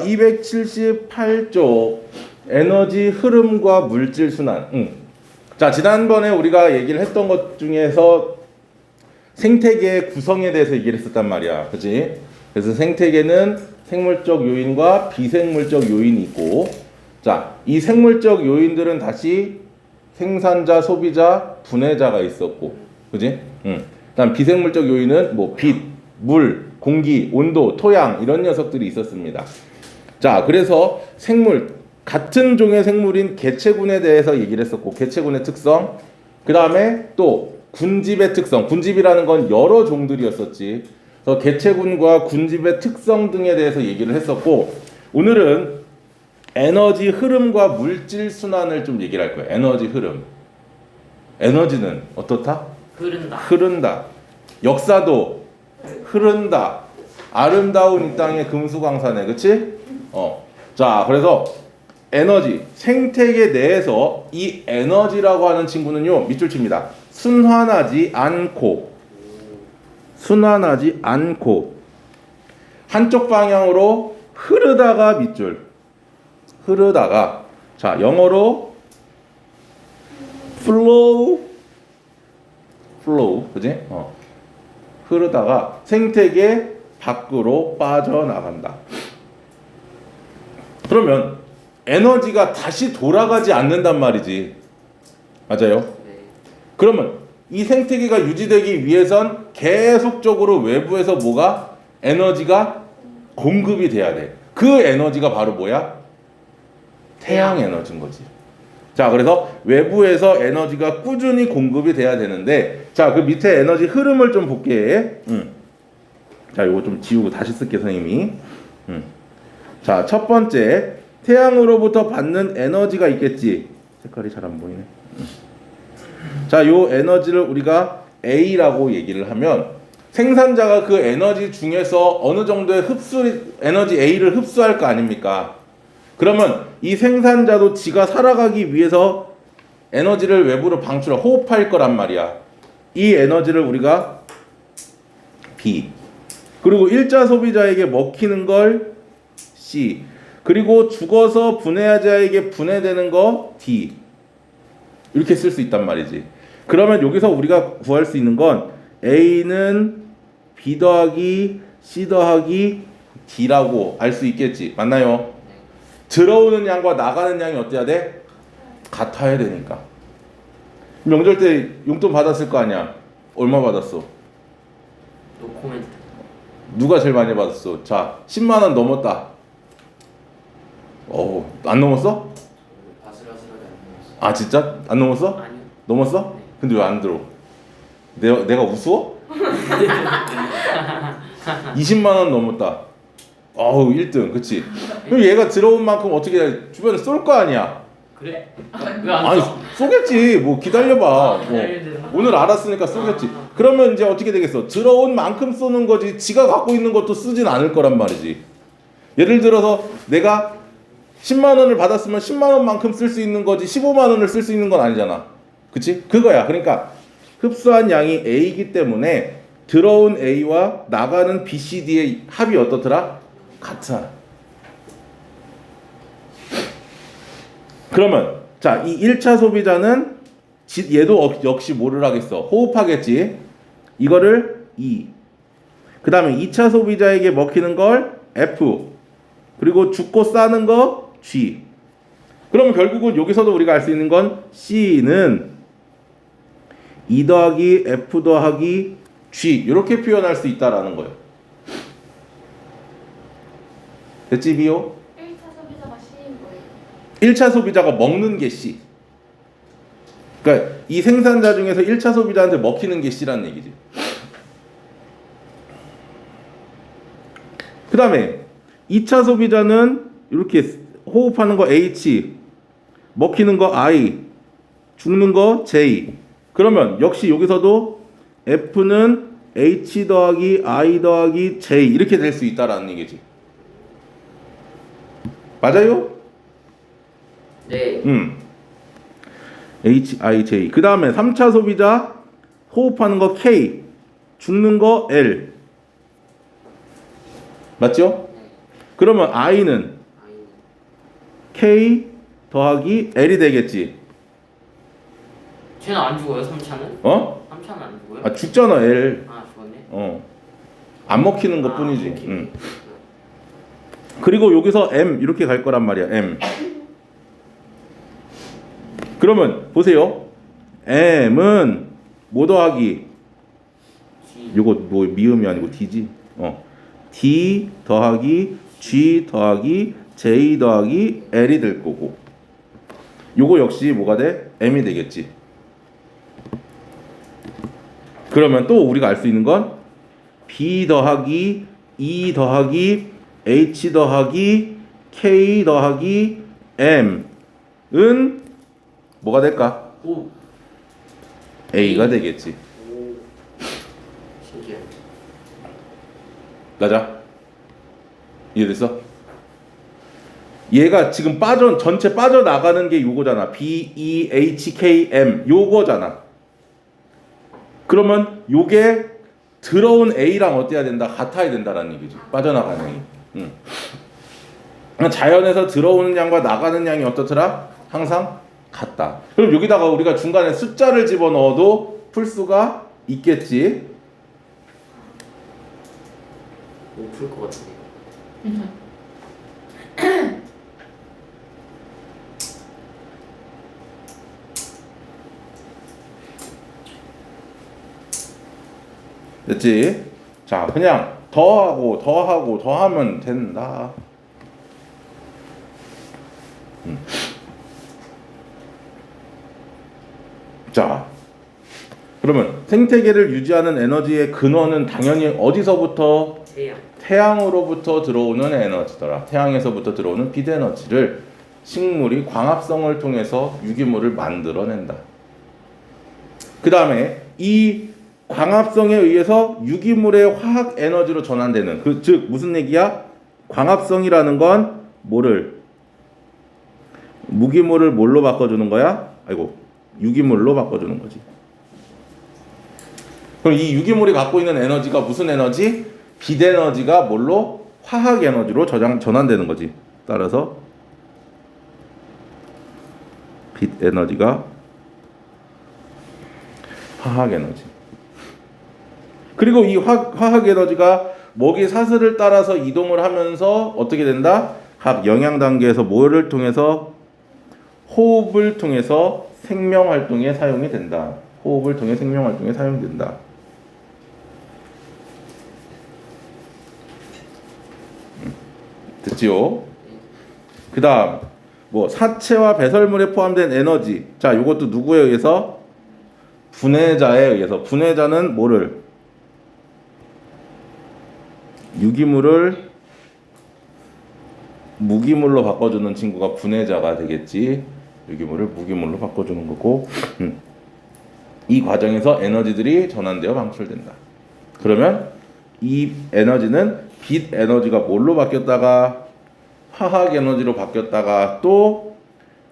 278쪽 에너지 흐름과 물질 순환. 자, 지난번에 우리가 얘기를 했던 것 중에서 생태계의 구성에 대해서 얘기를 했었단 말이야. 그치? 그래서 생태계는 생물적 요인과 비생물적 요인이 있고, 자, 이 생물적 요인들은 다시 생산자, 소비자, 분해자가 있었고, 그지? 그다음 비생물적 요인은 뭐 빛, 물, 공기, 온도, 토양 이런 녀석들이 있었습니다. 자, 그래서 생물 같은 종의 생물인 개체군에 대해서 얘기를 했었고, 개체군의 특성, 그 다음에 또 군집의 특성, 군집이라는 건 여러 종들이었었지. 그래서 개체군과 군집의 특성 등에 대해서 얘기를 했었고, 오늘은 에너지 흐름과 물질 순환을 좀 얘기를 할 거예요. 에너지 흐름. 에너지는 어떻다? 흐른다. 역사도 흐른다. 아름다운 이 땅의 금수강산에, 그치? 자, 그래서 에너지, 생태계 내에서 이 에너지라고 하는 친구는요, 밑줄 칩니다. 순환하지 않고 한쪽 방향으로 흐르다가 밑줄. 흐르다가, 자, 영어로 flow, 그지? 흐르다가 생태계 밖으로 빠져나간다. 그러면 에너지가 다시 돌아가지 않는단 말이지. 맞아요? 네. 그러면 이 생태계가 유지되기 위해선 계속적으로 외부에서 뭐가? 에너지가 공급이 돼야 돼. 그 에너지가 바로 뭐야? 태양 에너지인 거지. 자, 그래서 외부에서 에너지가 꾸준히 공급이 돼야 되는데, 자, 그 밑에 에너지 흐름을 좀 볼게. 자, 요거 좀 지우고 다시 쓸게, 선생님이. 자, 첫 번째, 태양으로부터 받는 에너지가 있겠지. 색깔이 잘 안 보이네. 자, 요 에너지를 우리가 A라고 얘기를 하면, 생산자가 그 에너지 중에서 어느 정도의 에너지 A를 흡수할 거 아닙니까? 그러면 이 생산자도 지가 살아가기 위해서 에너지를 외부로 호흡할 거란 말이야. 이 에너지를 우리가 B, 그리고 일자 소비자에게 먹히는 걸 C, 그리고 죽어서 분해자에게 분해되는 거 D, 이렇게 쓸 수 있단 말이지. 그러면 여기서 우리가 구할 수 있는 건 A는 B 더하기 C 더하기 D라고 알 수 있겠지. 맞나요? 들어오는 양과 나가는 양이 어때야 돼? 같아야 되니까. 명절 때 용돈 받았을 거 아니야. 얼마 받았어? 노코멘트. 누가 제일 많이 받았어? 자, 10만 원 넘었다. 안 넘었어? 바스라스하게 안 넘었어. 아, 진짜? 안 넘었어? 아니요. 넘었어? 네. 근데 왜 안 들어? 내가 우스워? 20만 원 넘었다. 1등, 그치? 그럼 얘가 들어온 만큼 어떻게 해? 주변에 쏠 거 아니야? 그래? 왜 안 아니, 써? 쏘겠지. 뭐 기다려봐. 기다려야 되나? 오늘 알았으니까 쏘겠지. 그러면 이제 어떻게 되겠어? 들어온 만큼 쏘는 거지. 지가 갖고 있는 것도 쓰진 않을 거란 말이지. 예를 들어서 내가 10만 원을 받았으면 10만 원만큼 쓸 수 있는 거지 15만 원을 쓸 수 있는 건 아니잖아. 그치? 그거야. 그러니까 흡수한 양이 A이기 때문에 들어온 A와 나가는 B, C, D의 합이 어떻더라? 같아. 그러면 자, 이 1차 소비자는 얘도 역시 뭐를 하겠어? 호흡하겠지. 이거를 E. 그 다음에 2차 소비자에게 먹히는 걸 F. 그리고 죽고 싸는 거 G. 그러면 결국은 여기서도 우리가 알 수 있는 건 C는 E 더하기 F 더하기 G 이렇게 표현할 수 있다라는 거예요. 됐지, 비요? 1차 소비자가 C인 거예요. 1차 소비자가 먹는 게 C. 그러니까 이 생산자 중에서 1차 소비자한테 먹히는 게 C라는 얘기지. 그 다음에 2차 소비자는 이렇게 호흡하는 거 H, 먹히는 거 I, 죽는 거 J. 그러면 역시 여기서도 F는 H 더하기 I 더하기 J 이렇게 될 수 있다라는 얘기지. 맞아요? 네. H, I, J. 그 다음에 3차 소비자 호흡하는 거 K, 죽는 거 L. 맞죠? 그러면 I는 I는 K 더하기 L이 되겠지. 쟤는 안 죽어요? 3차는? 어? 3차는 안 죽어요? 아 죽잖아 L. 아 죽었네. 안 먹히는 것 아, 뿐이지. 오케이. 그리고 여기서 M 이렇게 갈 거란 말이야. M. 그러면 보세요. M은 뭐 더하기? G. 요거 뭐 미음이 아니고 D지. D 더하기 G 더하기 J 더하기 L이 될 거고. 요거 역시 뭐가 돼? M이 되겠지. 그러면 또 우리가 알 수 있는 건 B 더하기 E 더하기 H 더하기 K 더하기 M은 뭐가 될까? 오. A가 되겠지. 오. 신기해. 가자. 이해됐어? 얘가 지금 전체 빠져나가는 게 요거잖아. B, E, H, K, M 요거잖아. 그러면 요게 들어온 A랑 어때야 된다? 같아야 된다라는 얘기지. 빠져나가는 A. 자연에서 들어오는 양과 나가는 양이 어떻더라? 항상 같다. 그럼 여기다가 우리가 중간에 숫자를 집어넣어도 풀 수가 있겠지. 못풀 것 같은데. 됐지? 자, 그냥 더하면 된다. 자, 그러면 생태계를 유지하는 에너지의 근원은 당연히 어디서부터? 태양. 태양으로부터 들어오는 에너지더라. 태양에서부터 들어오는 빛 에너지를 식물이 광합성을 통해서 유기물을 만들어낸다. 그 다음에 이 광합성에 의해서 유기물의 화학 에너지로 전환되는 즉 무슨 얘기야? 광합성이라는 건 뭐를? 무기물을 뭘로 바꿔주는 거야? 유기물로 바꿔주는 거지. 그럼 이 유기물이 갖고 있는 에너지가 무슨 에너지? 빛 에너지가 뭘로? 화학 에너지로 전환되는 거지. 따라서 빛 에너지가 화학 에너지. 그리고 이 화학 에너지가 먹이 사슬을 따라서 이동을 하면서 어떻게 된다? 각 영양 단계에서 뭐를 통해서? 호흡을 통해서 생명 활동에 사용이 된다. 호흡을 통해 생명 활동에 사용된다. 됐지요? 그 다음 사체와 배설물에 포함된 에너지. 자, 요것도 누구에 의해서? 분해자에 의해서. 분해자는 뭐를? 유기물을 무기물로 바꿔주는 친구가 분해자가 되겠지. 유기물을 무기물로 바꿔주는 거고. 이 과정에서 에너지들이 전환되어 방출된다. 그러면 이 에너지는 빛 에너지가 뭘로 바뀌었다가 화학 에너지로 바뀌었다가 또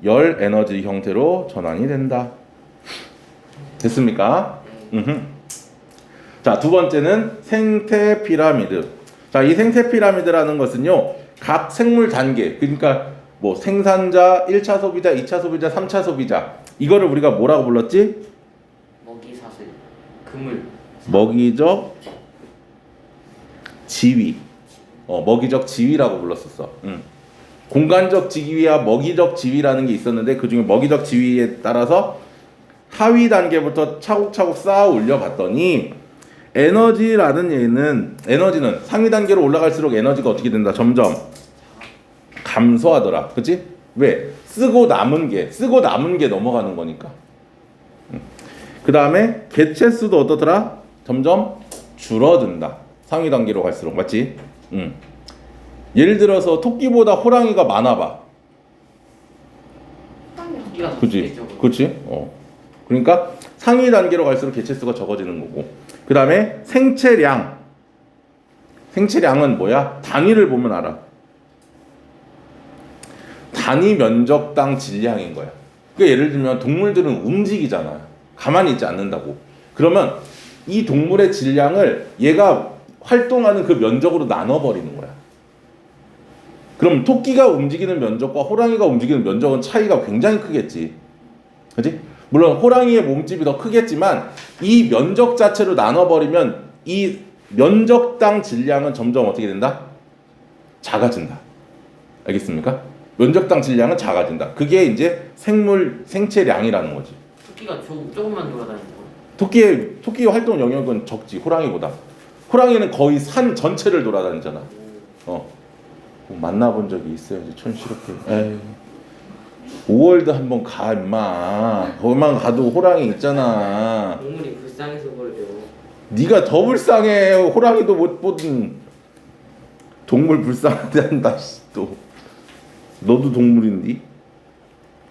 열 에너지 형태로 전환이 된다. 됐습니까? 자, 두 번째는 생태 피라미드. 자, 이 생태 피라미드라는 것은요, 각 생물 단계, 그러니까 생산자, 1차 소비자, 2차 소비자, 3차 소비자, 이거를 우리가 뭐라고 불렀지? 먹이 사슬. 그물. 먹이적 지위. 먹이적 지위라고 불렀었어. 공간적 지위와 먹이적 지위라는 게 있었는데, 그 중에 먹이적 지위에 따라서 하위 단계부터 차곡차곡 쌓아 올려 봤더니 에너지는 상위 단계로 올라갈수록 에너지가 어떻게 된다? 점점 감소하더라. 그치? 왜? 쓰고 남은 게 넘어가는 거니까. 그 다음에 개체 수도 어떻더라? 점점 줄어든다. 상위 단계로 갈수록. 맞지? 예를 들어서 토끼보다 호랑이가 많아봐. 토끼가 더 그치? 세죠, 그럼. 그치? 그러니까 상위 단계로 갈수록 개체 수가 적어지는 거고. 그 다음에 생체량은 뭐야? 단위를 보면 알아. 단위 면적당 질량인 거야. 그러니까 예를 들면 동물들은 움직이잖아. 가만히 있지 않는다고. 그러면 이 동물의 질량을 얘가 활동하는 그 면적으로 나눠버리는 거야. 그럼 토끼가 움직이는 면적과 호랑이가 움직이는 면적은 차이가 굉장히 크겠지. 그지? 물론 호랑이의 몸집이 더 크겠지만 이 면적 자체로 나눠버리면 이 면적당 질량은 점점 어떻게 된다? 작아진다. 알겠습니까? 면적당 질량은 작아진다. 그게 이제 생체량이라는 거지. 토끼가 조금만 돌아다니는 거. 토끼의 활동 영역은 적지, 호랑이보다. 호랑이는 거의 산 전체를 돌아다니잖아. 뭐 만나본 적이 있어야지, 촌스럽게. 에이. 5월드 한번 가, 임마. 거기만 가도 호랑이 있잖아. 동물이 불쌍해서 그러죠. 네가 더 불쌍해. 호랑이도 못 보던 동물 불쌍하게 한다. 또 너도 동물인데.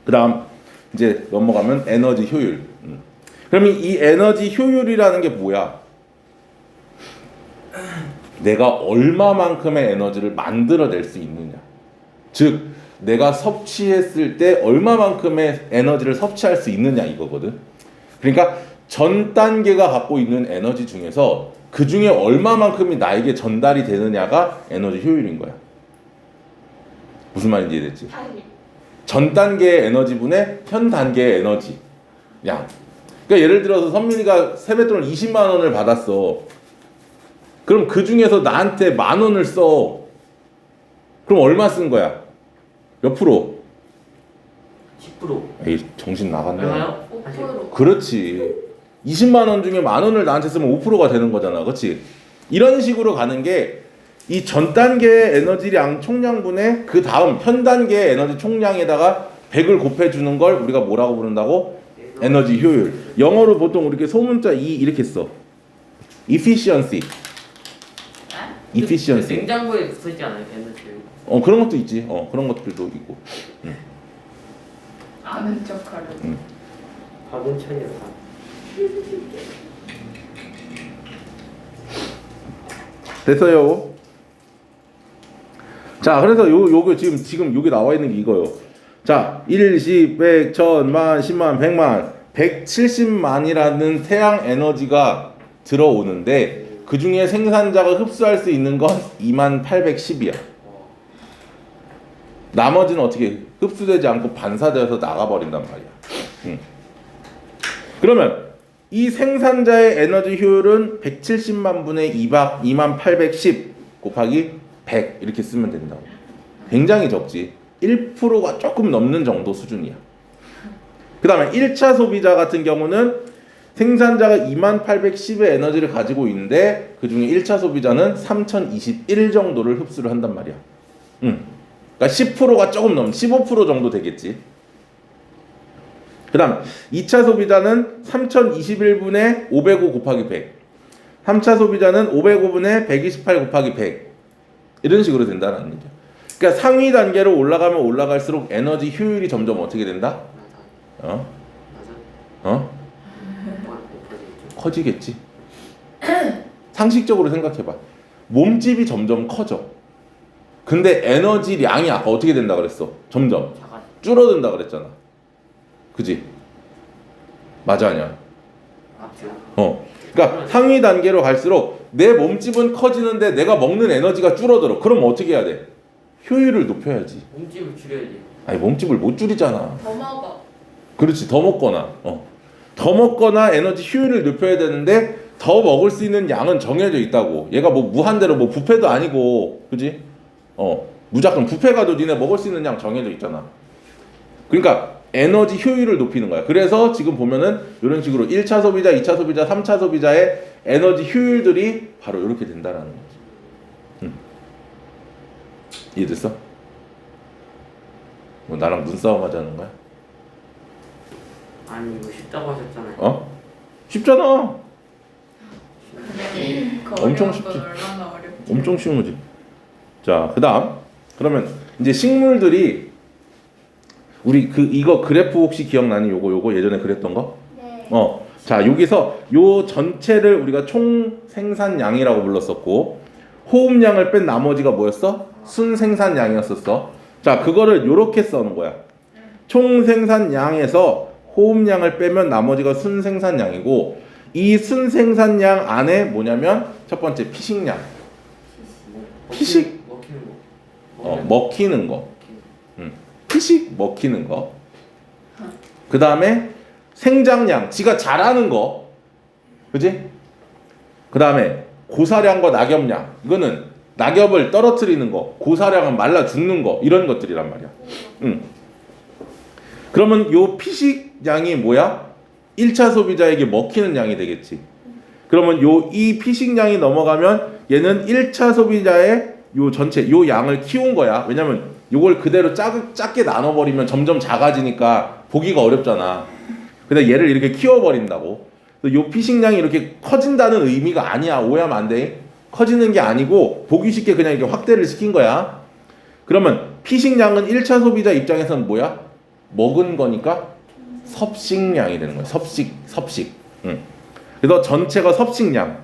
그다음 이제 넘어가면 에너지 효율. 그러면 이 에너지 효율이라는 게 뭐야? 내가 얼마만큼의 에너지를 만들어낼 수 있느냐. 즉 내가 섭취했을 때 얼마만큼의 에너지를 섭취할 수 있느냐 이거거든. 그러니까 전 단계가 갖고 있는 에너지 중에서 그 중에 얼마만큼이 나에게 전달이 되느냐가 에너지 효율인 거야. 무슨 말인지 이해됐지? 전 단계의 에너지분의 현 단계의 에너지 양. 그러니까 예를 들어서 선민이가 세뱃돈을 20만 원을 받았어. 그럼 그 중에서 나한테 10,000원을 써. 그럼 얼마 쓴 거야? 몇 프로? 10%. 에이, 정신 나갔네. 얼마요? 5%. 그렇지. 20만 원 중에 10,000원을 나한테 쓰면 5%가 되는 거잖아. 그렇지? 이런 식으로 가는 게 이 전 단계의 에너지량 총량분의 그 다음 현 단계의 에너지 총량에다가 100을 곱해주는 걸 우리가 뭐라고 부른다고? 에너지 효율. 영어로 보통 이렇게 소문자 E 이렇게 써. efficiency. efficiency. 냉장고에 붙어있지 않아요? 에너지. 그런 것도 있지. 그런 것들도 있고. 아는 척하려고. 박은천이다. 됐어요. 자, 그래서 요거 지금 여기 나와 있는 게 이거요. 자, 1, 10, 100, 1000만, 10만, 100만, 170만이라는 태양 에너지가 들어오는데 그 중에 생산자가 흡수할 수 있는 건 2810이야. 나머지는 어떻게 흡수되지 않고 반사되어서 나가버린단 말이야. 그러면 이 생산자의 에너지 효율은 170만 분의 2810 곱하기 100 이렇게 쓰면 된다고. 굉장히 적지. 1%가 조금 넘는 정도 수준이야. 그 다음에 1차 소비자 같은 경우는 생산자가 2810의 에너지를 가지고 있는데 그 중에 1차 소비자는 3021 정도를 흡수를 한단 말이야. 그러니까 10%가 조금 넘는 15% 정도 되겠지. 그 다음 2차 소비자는 3021분의 505 곱하기 100, 3차 소비자는 505분의 128 곱하기 100 이런 식으로 된다는 얘기야. 그러니까 상위 단계로 올라가면 올라갈수록 에너지 효율이 점점 어떻게 된다? 커지겠지. 상식적으로 생각해봐. 몸집이 점점 커져. 근데 에너지량이 아까 어떻게 된다 그랬어? 점점 줄어든다 그랬잖아. 그지? 맞아 아니야? 그러니까 상위 단계로 갈수록 내 몸집은 커지는데 내가 먹는 에너지가 줄어들어. 그럼 어떻게 해야 돼? 효율을 높여야지. 몸집을 줄여야지. 아니 몸집을 못 줄이잖아. 더 먹어. 그렇지. 더 먹거나 더 먹거나 에너지 효율을 높여야 되는데 더 먹을 수 있는 양은 정해져 있다고. 얘가 뭐 무한대로 뭐 뷔페도 아니고 그지? 무조건 뷔페 가도 니네 먹을 수 있는 양 정해져 있잖아. 그러니까 에너지 효율을 높이는 거야. 그래서 지금 보면은 이런 식으로 1차 소비자, 2차 소비자, 3차 소비자의 에너지 효율들이 바로 이렇게 된다라는 거지. 이해됐어? 뭐 나랑 눈싸움 하자는 거야? 아니 이거 쉽다고 하셨잖아요. 쉽잖아. 그 엄청 어려운 쉽지. 건 얼마나 어렵지. 엄청 쉬운 거지. 자, 그다음 그러면 이제 식물들이 우리 이거 그래프 혹시 기억나니? 요거 예전에 그랬던 거? 네. 자, 여기서 요 전체를 우리가 총 생산량이라고 불렀었고 호흡량을 뺀 나머지가 뭐였어? 순생산량이었었어. 자, 그거를 요렇게 써는 거야. 총 생산량에서 호흡량을 빼면 나머지가 순생산량이고 이 순생산량 안에 뭐냐면 첫 번째 피식량. 피식. 먹히는 거. 피식 먹히는 거. 그 다음에 생장량, 지가 자라는 거. 그지? 그 다음에 고사량과 낙엽량. 이거는 낙엽을 떨어뜨리는 거. 고사량은 말라 죽는 거. 이런 것들이란 말이야. 그러면 요 피식량이 뭐야? 1차 소비자에게 먹히는 양이 되겠지. 그러면 이 피식량이 넘어가면 얘는 1차 소비자의 요 전체 요 양을 키운 거야. 왜냐면 요걸 그대로 작게 나눠버리면 점점 작아지니까 보기가 어렵잖아. 근데 얘를 이렇게 키워버린다고. 요 피식량이 이렇게 커진다는 의미가 아니야. 오해하면 안 돼. 커지는 게 아니고 보기 쉽게 그냥 이렇게 확대를 시킨 거야. 그러면 피식량은 1차 소비자 입장에서는 뭐야? 먹은 거니까 섭식량이 되는 거야. 섭식. 그래서 전체가 섭식량.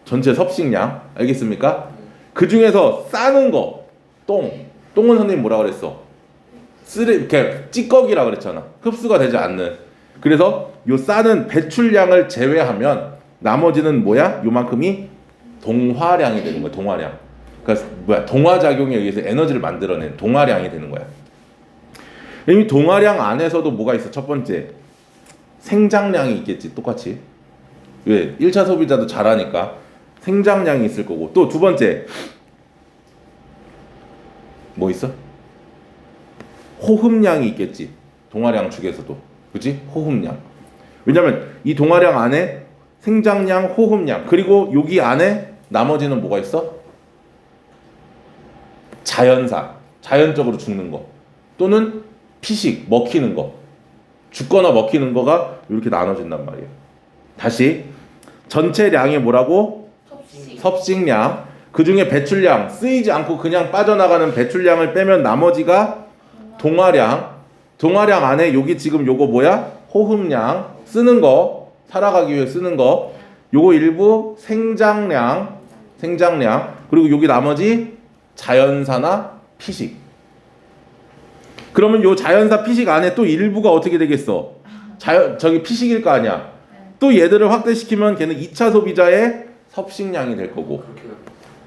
전체 섭식량. 알겠습니까? 그 중에서 싸는 거, 똥은 선생님 뭐라 그랬어? 이렇게 찌꺼기라 그랬잖아. 흡수가 되지 않는. 그래서 요 싸는 배출량을 제외하면 나머지는 뭐야? 요만큼이 동화량이 되는 거야. 동화량. 그러니까 동화작용에 의해서 에너지를 만들어낸 동화량이 되는 거야. 이 동화량 안에서도 뭐가 있어? 첫 번째, 생장량이 있겠지. 똑같이. 왜? 1차 소비자도 잘하니까 생장량이 있을 거고. 또 두 번째, 뭐 있어? 호흡량이 있겠지. 동화량 중에서도. 그치? 호흡량. 왜냐면 이 동화량 안에 생장량, 호흡량, 그리고 여기 안에 나머지는 뭐가 있어? 자연사. 자연적으로 죽는 거. 또는 피식, 먹히는 거. 죽거나 먹히는 거가 이렇게 나눠진단 말이에요. 다시. 전체량이 뭐라고? 섭식량. 그 중에 배출량, 쓰이지 않고 그냥 빠져나가는 배출량을 빼면 나머지가 동화량. 동화량 안에 여기 지금 요거 뭐야? 호흡량, 쓰는 거, 살아가기 위해 쓰는 거. 요거 일부 생장량, 그리고 여기 나머지 자연사나 피식. 그러면 요 자연사 피식 안에 또 일부가 어떻게 되겠어? 저기 피식일 거 아니야. 또 얘들을 확대시키면 걔는 2차 소비자의 섭식량이 될 거고.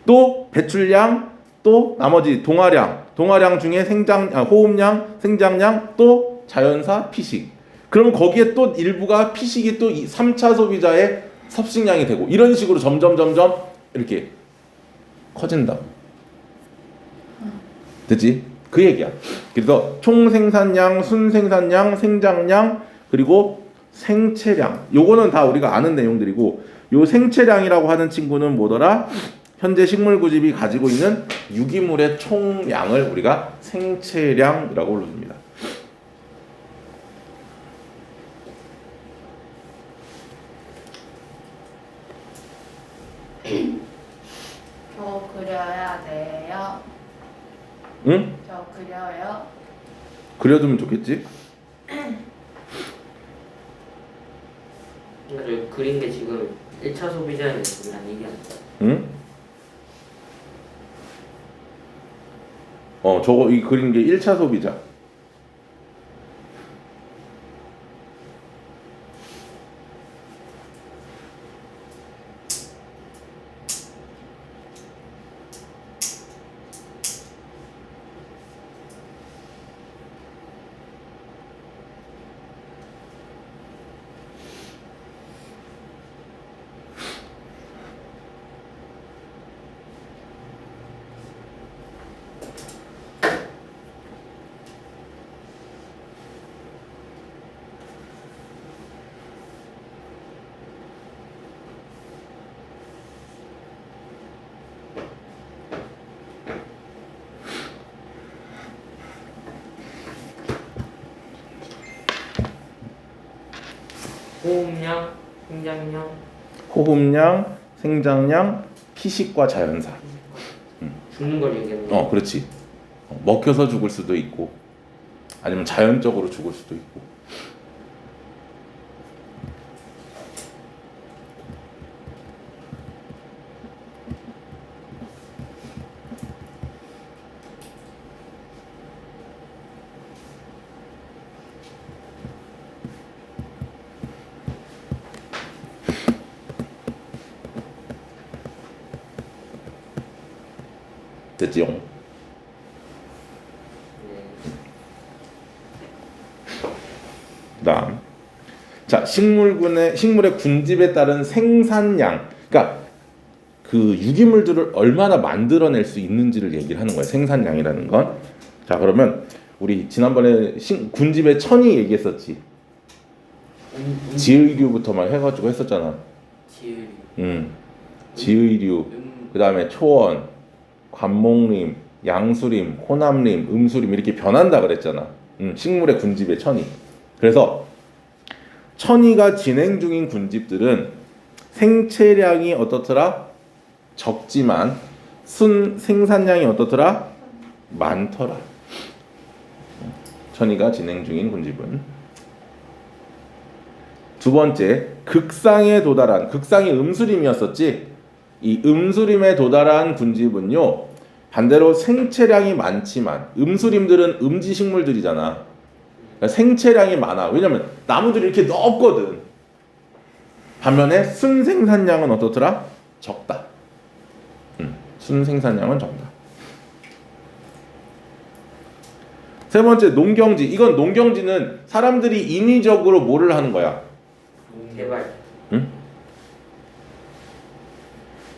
또 배출량, 또 나머지 동화량 중에 호흡량, 생장량, 또 자연사 피식. 그러면 거기에 또 일부가 피식이 또 3차 소비자의 섭식량이 되고, 이런 식으로 점점 이렇게 커진다. 됐지? 그 얘기야. 그래서 총생산량, 순생산량, 생장량, 그리고 생체량. 요거는 다 우리가 아는 내용들이고, 요 생체량이라고 하는 친구는 뭐더라? 현재 식물 구집이 가지고 있는 유기물의 총량을 우리가 생체량이라고 부릅니다. 저 그려야 돼요. 응? 저 그려요. 그려두면 좋겠지? 그러니까 저 그린 게 지금 1차 소비자에 대한 얘기 아니야? 응? 저거 이 그린 게 1차 소비자. 호흡량, 생장량, 호흡량, 생장량, 피식과 자연사. 죽는 걸 얘기하는 거야. 그렇지. 먹혀서 죽을 수도 있고, 아니면 자연적으로 죽을 수도 있고. 됐지요? 그다음 자 식물의 군집에 따른 생산량, 그러니까 그 유기물들을 얼마나 만들어낼 수 있는지를 얘기를 하는 거예요. 생산량이라는 건. 자 그러면 우리 지난번에 군집의 천이 얘기했었지. 지의류부터만 해가지고 했었잖아. 지을. 지의류, 그 다음에 초원, 관목림, 양수림, 호남림, 음수림 이렇게 변한다 그랬잖아. 식물의 군집의 천이. 그래서 천이가 진행 중인 군집들은 생체량이 어떻더라? 적지만 생산량이 어떻더라? 많더라. 천이가 진행 중인 군집은. 두 번째, 극상에 도달한, 극상이 음수림이었었지. 이 음수림에 도달한 군집은요, 반대로 생체량이 많지만, 음수림들은 음지식물들이잖아. 그러니까 생체량이 많아. 왜냐면 나무들이 이렇게 넓거든. 반면에 순생산량은 어떻더라? 적다. 순생산량은 적다. 세 번째, 농경지. 이건 농경지는 사람들이 인위적으로 뭐를 하는 거야? 개발.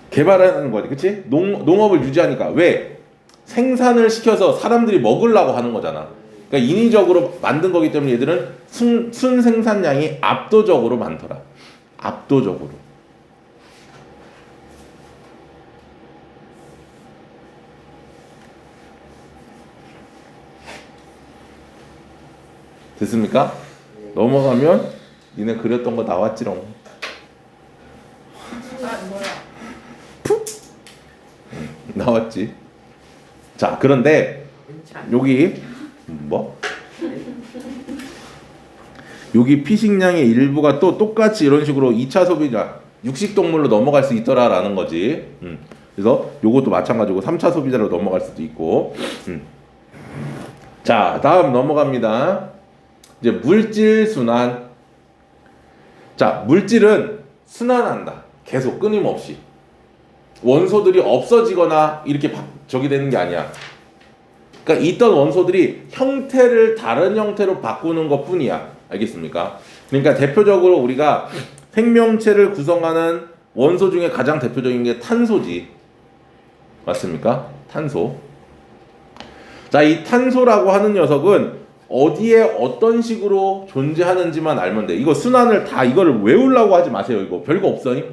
개발하는 거지, 그치? 농업을 유지하니까. 왜? 생산을 시켜서 사람들이 먹으려고 하는 거잖아. 그러니까 인위적으로 만든 거기 때문에 얘들은 순생산량이 압도적으로 많더라. 압도적으로. 됐습니까? 넘어가면 니네 그렸던 거 나왔지롱. 뭐야? 나왔지. 자, 그런데 여기 뭐? 여기 피식량의 일부가 또 똑같이 이런 식으로 2차 소비자, 육식동물로 넘어갈 수 있더라라는 거지. 그래서 요것도 마찬가지고 3차 소비자로 넘어갈 수도 있고. 자, 다음 넘어갑니다. 이제 물질 순환. 자, 물질은 순환한다. 계속 끊임없이. 원소들이 없어지거나 이렇게 저기 되는 게 아니야. 그러니까 있던 원소들이 형태를 다른 형태로 바꾸는 것뿐이야. 알겠습니까? 그러니까 대표적으로 우리가 생명체를 구성하는 원소 중에 가장 대표적인 게 탄소지. 맞습니까? 탄소. 자, 이 탄소라고 하는 녀석은 어디에 어떤 식으로 존재하는지만 알면 돼. 이거 순환을 다 이거를 외우려고 하지 마세요. 이거 별거 없어요.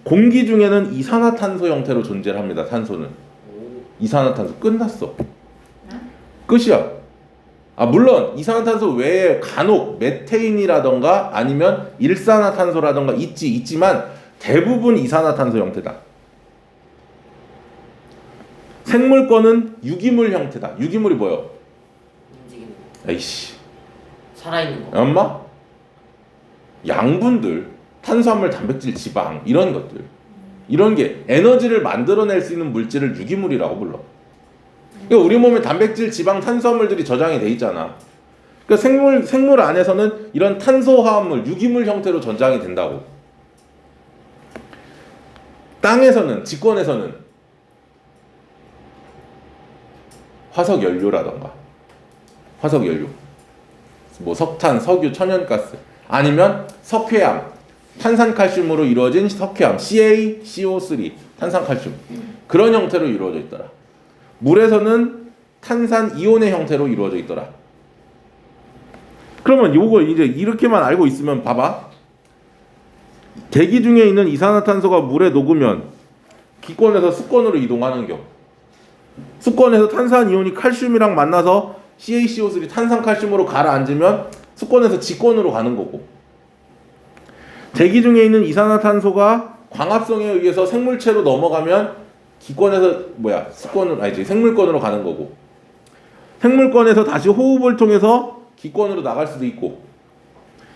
공기 중에는 이산화탄소 형태로 존재를 합니다. 탄소는. 이산화탄소 끝났어. 끝이야. 아, 물론 이산화탄소 외에 간혹 메테인이라던가 아니면 일산화탄소라던가 있지만 대부분 이산화탄소 형태다. 생물권은 유기물 형태다. 유기물이 뭐요? 움직이는 거. 에이씨. 살아있는 거. 엄마? 양분들, 탄수화물, 단백질, 지방 이런 것들. 이런 게 에너지를 만들어낼 수 있는 물질을 유기물이라고 불러. 그러니까 우리 몸에 단백질, 지방, 탄수화물들이 저장이 돼 있잖아. 그러니까 생물 안에서는 이런 탄소화합물, 유기물 형태로 저장이 된다고. 땅에서는, 직권에서는 화석 연료라던가, 화석 연료, 뭐 석탄, 석유, 천연가스, 아니면 석회암, 탄산칼슘으로 이루어진 석회암, CaCO3, 탄산칼슘 그런 형태로 이루어져 있더라. 물에서는 탄산 이온의 형태로 이루어져 있더라. 그러면 요거 이제 이렇게만 알고 있으면 봐봐. 대기 중에 있는 이산화탄소가 물에 녹으면 기권에서 수권으로 이동하는 경. 수권에서 탄산 이온이 칼슘이랑 만나서 CaCO3 탄산칼슘으로 가라앉으면 수권에서 지권으로 가는 거고. 대기 중에 있는 이산화탄소가 광합성에 의해서 생물체로 넘어가면 기권에서 생물권으로 가는 거고. 생물권에서 다시 호흡을 통해서 기권으로 나갈 수도 있고.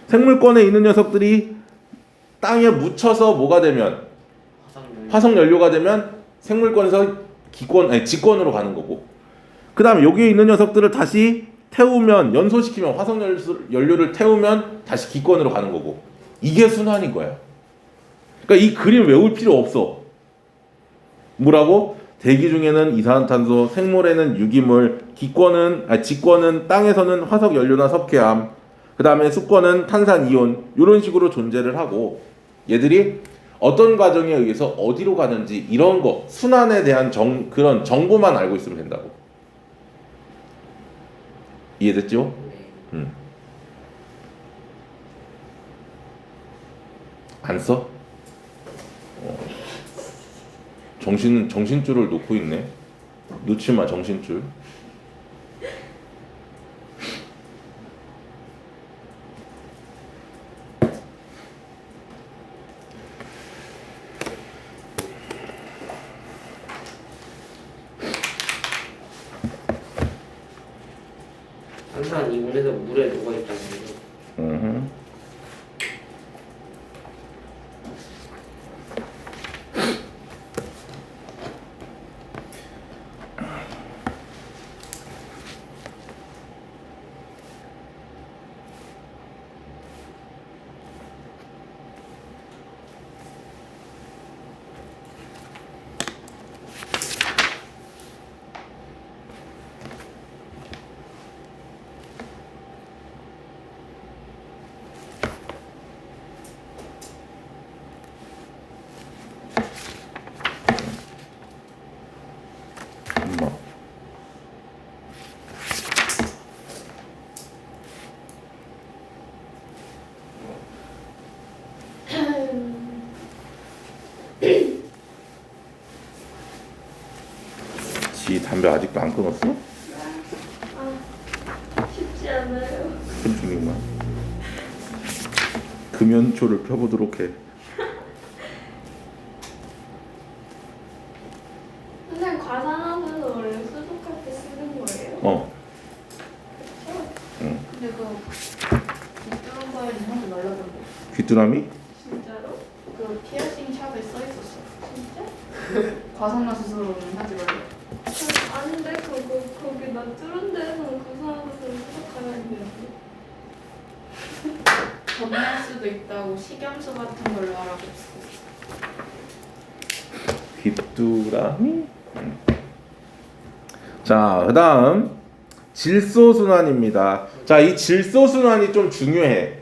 생물권에 있는 녀석들이 땅에 묻혀서 뭐가 되면 화석 연료가 되면 생물권에서 직권으로 가는 거고. 그 다음에 여기에 있는 녀석들을 다시 태우면, 연소시키면, 화석 연료를 태우면 다시 기권으로 가는 거고. 이게 순환인 거야. 그러니까 이 그림 외울 필요 없어. 뭐라고? 대기 중에는 이산화탄소, 생물에는 유기물, 직권은 땅에서는 화석 연료나 석회암, 그 다음에 수권은 탄산이온 이런 식으로 존재를 하고 얘들이 어떤 과정에 의해서 어디로 가는지 이런 거 순환에 대한 그런 정보만 알고 있으면 된다고. 이해됐죠? 네. 안 써? 정신줄을 놓고 있네. 놓지 마 정신줄. 항상 이물에서 물에 녹아 있다는 거죠. 지 담배 아직도 안 끊었어? 쉽지 않아요. 중이구만. 금연초를 펴보도록 해. 선생님 과산화수소 원래 수족할 때 쓰는 거예요? 근데 그 빗두른 거에는 한번 날라던데. 귀뚜라미? 진짜로? 그 피어싱 샵에 써 있었어. 진짜? 과산화수소로는 하지 말래. 아닌데 거기 나 뚫은 데서는 그 사람들은 수족하면 안 되는데. 전날 수도 있다고 식염수 같은 걸로 알아고 있었어. 귀뚜라미? 자, 그 다음 질소순환입니다. 자, 이 질소순환이 좀 중요해.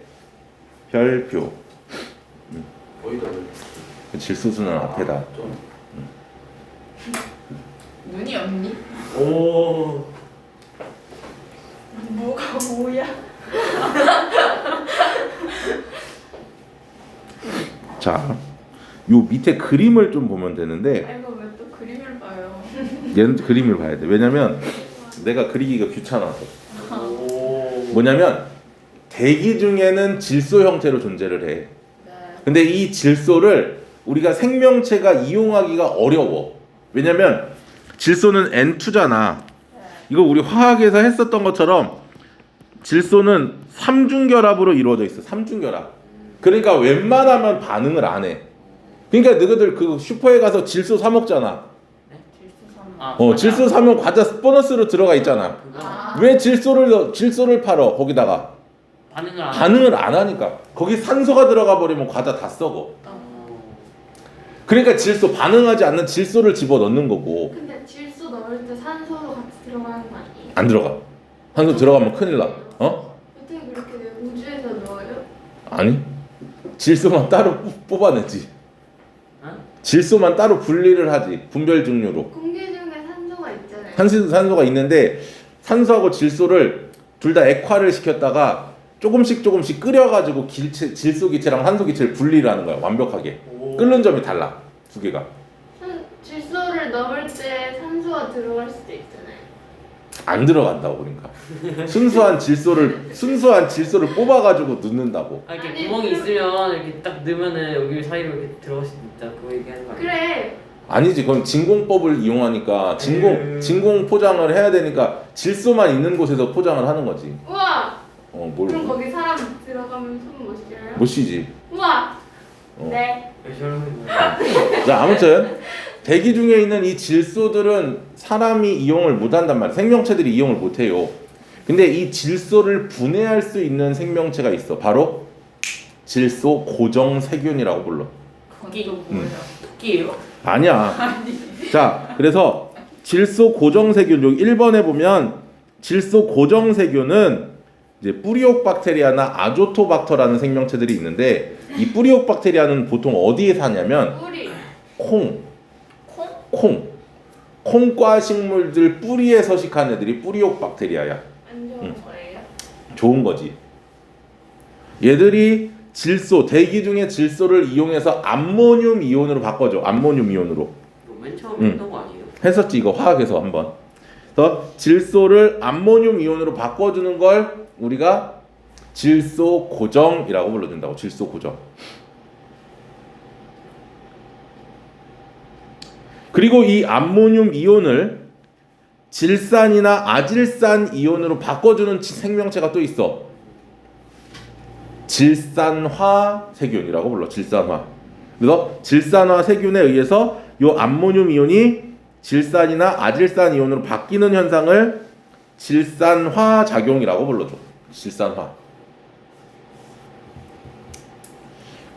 별표. 거기다 질소순환 앞에다. 눈이 없니? 오. 뭐가 뭐야? 자, 요 밑에 그림을 좀 보면 되는데 아이고 왜 또 그림을 봐요? 얘는 그림을 봐야 돼. 왜냐면 내가 그리기가 귀찮아서. 오. 뭐냐면 대기 중에는 질소 형태로 존재를 해. 네. 근데 이 질소를 우리가 생명체가 이용하기가 어려워. 왜냐면 질소는 N2잖아. 이거 우리 화학에서 했었던 것처럼 질소는 삼중결합으로 이루어져 있어. 삼중결합. 그러니까 웬만하면 반응을 안 해. 그러니까 너희들 그 슈퍼에 가서 질소 사 먹잖아. 질소 사면 과자 보너스로 들어가 있잖아. 왜 질소를 팔어? 거기다가 반응을 안 하니까. 거기 산소가 들어가 버리면 과자 다 썩어. 그러니까 질소 반응하지 않는 질소를 집어 넣는 거고. 근데 질소 넣을 때 산소도 같이 들어가는 거 아니에요? 안 들어가. 산소 들어가면 큰일 나. 어떻게 그렇게 돼요? 우주에서 넣어요? 아니. 질소만 따로 뽑아내지. 어? 질소만 따로 분리를 하지. 분별 증류로. 공기 중에 산소가 있잖아요. 산소가 있는데 산소하고 질소를 둘 다 액화를 시켰다가 조금씩 끓여가지고 질소 기체랑 산소 기체를 분리를 하는 거야. 완벽하게. 끓는 점이 달라. 두 개가. 질소를 넣을 때 산소가 들어갈 수도 있잖아요. 안 들어간다고 그러니까. 순수한 질소를 뽑아가지고 넣는다고. 이렇게 아니, 구멍이 있으면 이렇게 딱 넣으면은 여기 사이로 이렇게 들어갈 수 있다. 그거 얘기하는 거 아니야? 그래. 아니지. 그건 진공법을 이용하니까 진공 포장을 해야 되니까 질소만 있는 곳에서 포장을 하는 거지. 우와. 뭘? 그럼 거기 사람 들어가면 손 못 쉬어요? 못 쉬지. 우와. 어. 네. 자, 아무튼 대기 중에 있는 이 질소들은 사람이 이용을 못한단 말이야. 생명체들이 이용을 못해요. 근데 이 질소를 분해할 수 있는 생명체가 있어. 바로 질소 고정세균이라고 불러. 그건 또 뭐예요? 토끼예요? 아니야. 자, 그래서 질소 고정세균 여기 1번에 보면 질소 고정세균은 이제 뿌리옥박테리아나 아조토박터라는 생명체들이 있는데 이 뿌리옥박테리아는 보통 어디에 사냐면 뿌리. 콩, 콩? 콩과 식물들 뿌리에 서식한 애들이 뿌리옥박테리아야. 안 좋은 거예요? 좋은 거지. 얘들이 질소, 대기 중에 질소를 이용해서 암모늄 이온으로 바꿔줘. 암모늄 이온으로. 이거 맨 처음에 했던 거 아니에요? 했었지 이거 화학에서 한번. 그래서 질소를 암모늄 이온으로 바꿔주는 걸 우리가 질소 고정이라고 불러준다고. 질소 고정. 그리고 이 암모늄 이온을 질산이나 아질산 이온으로 바꿔주는 생명체가 또 있어. 질산화 세균이라고 불러. 질산화. 그래서 질산화 세균에 의해서 이 암모늄 이온이 질산이나 아질산 이온으로 바뀌는 현상을 질산화 작용이라고 불러줘. 질산화.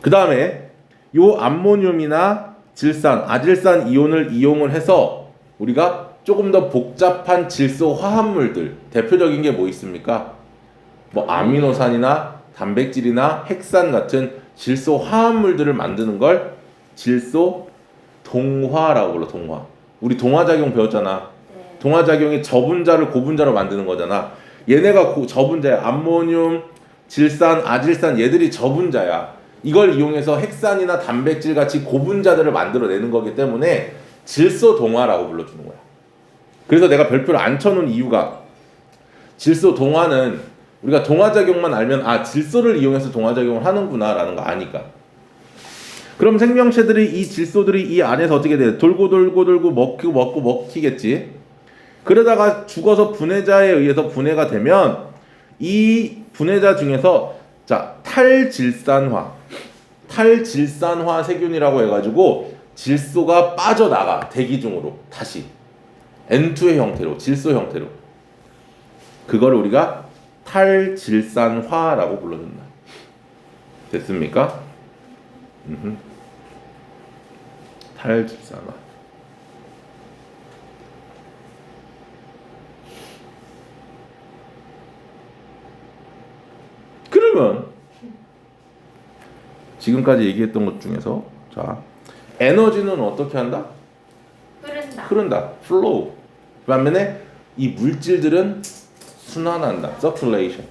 그 다음에 이 암모늄이나 질산, 아질산 이온을 이용을 해서 우리가 조금 더 복잡한 질소 화합물들, 대표적인 게 뭐 있습니까? 뭐 아미노산이나 단백질이나 핵산 같은 질소 화합물들을 만드는 걸 질소 동화라고 불러. 동화. 우리 동화작용 배웠잖아. 네. 동화작용이 저분자를 고분자로 만드는 거잖아. 얘네가 저분자야. 암모늄, 질산, 아질산 얘들이 저분자야. 이걸 이용해서 핵산이나 단백질 같이 고분자들을 만들어내는 거기 때문에 질소 동화라고 불러주는 거야. 그래서 내가 별표를 안 쳐놓은 이유가 질소 동화는 우리가 동화작용만 알면 아 질소를 이용해서 동화작용을 하는구나 라는 거 아니까. 그럼 생명체들이 이 질소들이 이 안에서 어떻게 돼? 돌고 먹고 먹히겠지. 그러다가 죽어서 분해자에 의해서 분해가 되면 이 분해자 중에서 자 탈질산화 세균이라고 해가지고 질소가 빠져나가. 대기 중으로 다시 N2의 형태로 질소 형태로. 그걸 우리가 탈질산화라고 불러준다. 됐습니까? 탈질산화. 그러면 지금까지 얘기했던 것 중에서 자 에너지는 어떻게 한다? 흐른다. flow. 반면에 이 물질들은 순환한다. circulation.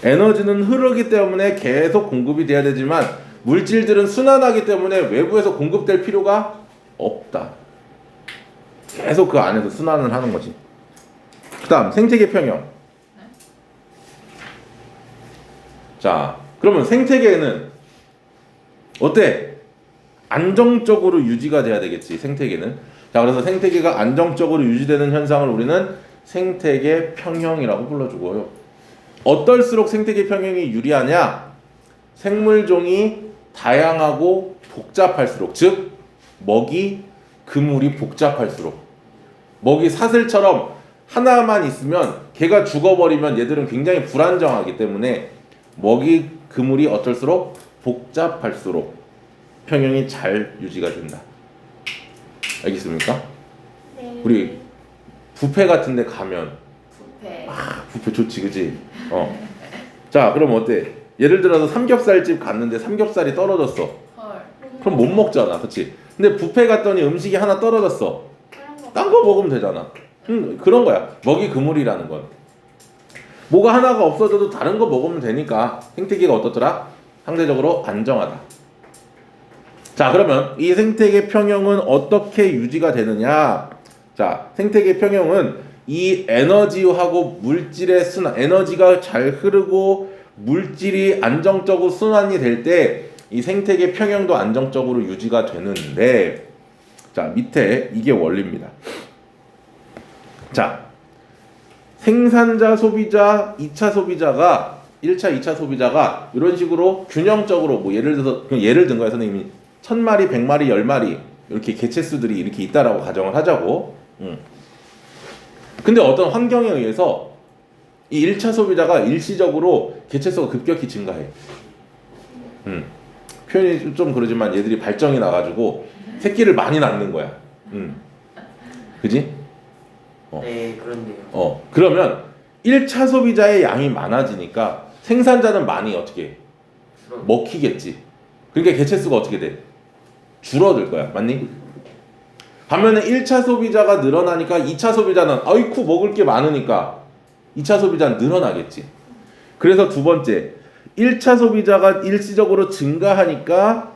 에너지는 흐르기 때문에 계속 공급이 돼야 되지만 물질들은 순환하기 때문에 외부에서 공급될 필요가 없다. 계속 그 안에서 순환을 하는 거지. 그 다음 생태계 평형. 자 그러면 생태계는 어때? 안정적으로 유지가 돼야 되겠지. 생태계는. 자 그래서 생태계가 안정적으로 유지되는 현상을 우리는 생태계 평형이라고 불러주고요. 어떨수록 생태계 평형이 유리하냐? 생물종이 다양하고 복잡할수록, 즉 먹이, 그물이 복잡할수록. 먹이 사슬처럼 하나만 있으면 걔가 죽어버리면 얘들은 굉장히 불안정하기 때문에 먹이, 그물이 어떨수록 복잡할수록 평형이 잘 유지가 된다. 알겠습니까? 네. 우리 뷔페 같은 데 가면 뷔페. 뷔페 좋지 그지? 자 그럼 어때? 예를 들어서 삼겹살집 갔는데 삼겹살이 떨어졌어. 헐. 그럼 못 먹잖아 그치? 근데 뷔페 갔더니 음식이 하나 떨어졌어. 그런 거 딴 거 먹으면 되잖아. 그런 거야. 먹이 그물이라는 건. 뭐가 하나가 없어져도 다른 거 먹으면 되니까 생태계가 어떻더라? 상대적으로 안정하다. 자 그러면 이 생태계 평형은 어떻게 유지가 되느냐? 자 생태계 평형은 이 에너지하고 물질의 순환, 에너지가 잘 흐르고 물질이 안정적으로 순환이 될 때 이 생태계 평형도 안정적으로 유지가 되는데 자 밑에 이게 원리입니다. 자 생산자 소비자 2차 소비자가 1차 2차 소비자가 이런 식으로 균형적으로 뭐 예를 들어서 그냥 예를 든 거야 선생님이 1000마리 100마리 10마리 이렇게 개체수들이 이렇게 있다라고 가정을 하자고. 근데 어떤 환경에 의해서 이 1차 소비자가 일시적으로 개체수가 급격히 증가해. 표현이 좀 그러지만 얘들이 발정이 나가지고 새끼를 많이 낳는 거야. 그지? 네, 그렇네요. 그러면 1차 소비자의 양이 많아지니까 생산자는 많이 어떻게 해? 먹히겠지. 그러니까 개체수가 어떻게 돼? 줄어들 거야. 맞니? 반면에 1차 소비자가 늘어나니까 2차 소비자는 아이쿠 먹을 게 많으니까 2차 소비자는 늘어나겠지. 그래서 두 번째, 1차 소비자가 일시적으로 증가하니까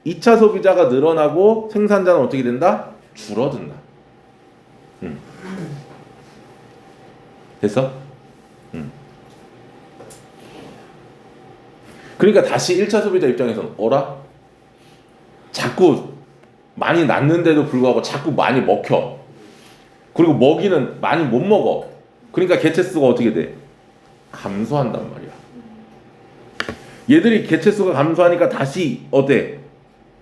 2차 소비자가 늘어나고 생산자는 어떻게 된다? 줄어든다. 됐어? 그러니까 다시 1차 소비자 입장에서는 어라? 자꾸 많이 낳는데도 불구하고 자꾸 많이 먹혀. 그리고 먹이는 많이 못 먹어. 그러니까 개체수가 어떻게 돼? 감소한단 말이야. 얘들이 개체수가 감소하니까 다시 어때?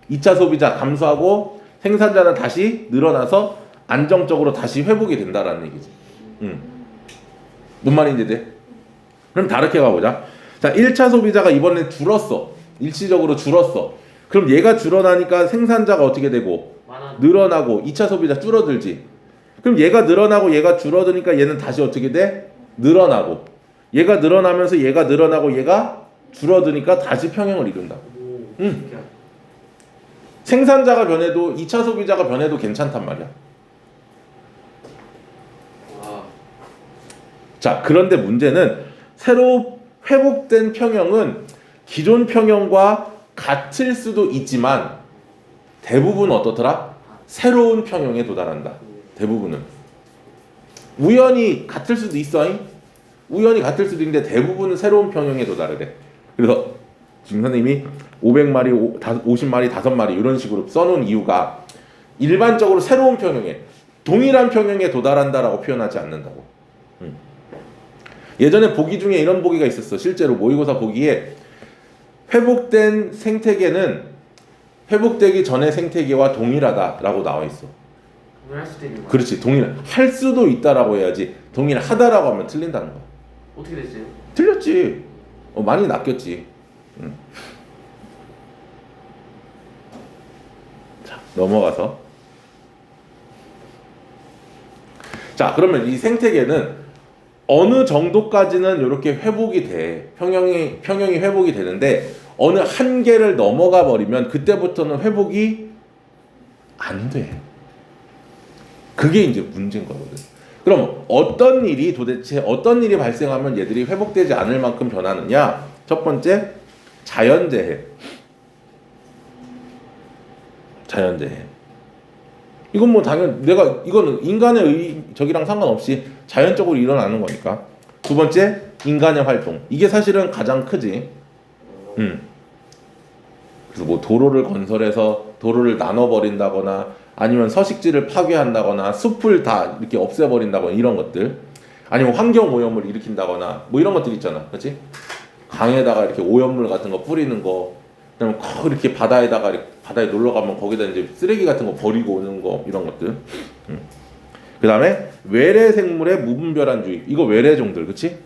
2차 소비자 감소하고 생산자는 다시 늘어나서 안정적으로 다시 회복이 된다라는 얘기지. 뭔 말인지 돼? 그럼 다르게 가보자. 자, 1차 소비자가 이번엔 줄었어. 일시적으로 줄었어. 그럼 얘가 줄어나니까 생산자가 어떻게 되고? 늘어나고 2차 소비자 줄어들지. 그럼 얘가 늘어나고 얘가 줄어드니까 얘는 다시 어떻게 돼? 늘어나고. 얘가 늘어나면서 얘가 늘어나고 얘가 줄어드니까 다시 평형을 이룬다. 생산자가 변해도 2차 소비자가 변해도 괜찮단 말이야. 와. 자, 그런데 문제는 새로 회복된 평형은 기존 평형과 같을 수도 있지만 대부분 어떻더라? 새로운 평형에 도달한다. 대부분은. 우연히 같을 수도 있어. 우연히 같을 수도 있는데 대부분은 새로운 평형에 도달해. 그래서 지금 선생님이 500마리, 50마리, 5마리 이런 식으로 써놓은 이유가 일반적으로 새로운 평형에, 동일한 평형에 도달한다라고 표현하지 않는다고. 예전에 보기 중에 이런 보기가 있었어. 실제로 모의고사 보기에 회복된 생태계는 회복되기 전의 생태계와 동일하다라고 나와 있어. 동일할 수도 있는 거야. 그렇지. 동일할 수도 있다라고 해야지. 동일하다라고 하면 틀린다는 거야. 어떻게 됐어요? 틀렸지. 많이 낚였지. 자, 넘어가서. 자, 그러면 이 생태계는 어느 정도까지는 이렇게 회복이 돼. 평형이 회복이 되는데 어느 한계를 넘어가 버리면 그때부터는 회복이 안 돼. 그게 이제 문제인 거거든. 그럼 어떤 일이 발생하면 얘들이 회복되지 않을 만큼 변하느냐? 첫 번째, 자연재해. 이건 뭐 당연 이거는 인간의 저기랑 상관없이 자연적으로 일어나는 거니까. 두 번째, 인간의 활동. 이게 사실은 가장 크지. 그래서 뭐 도로를 건설해서 도로를 나눠버린다거나 아니면 서식지를 파괴한다거나 숲을 다 이렇게 없애버린다거나 이런 것들, 아니면 환경 오염을 일으킨다거나 뭐 이런 것들 있잖아. 그렇지? 강에다가 이렇게 오염물 같은 거 뿌리는 거, 그다음에 이렇게 바다에 놀러 가면 거기다 이제 쓰레기 같은 거 버리고 오는 거, 이런 것들. 그다음에 외래 생물의 무분별한 유입. 이거 외래종들, 그렇지?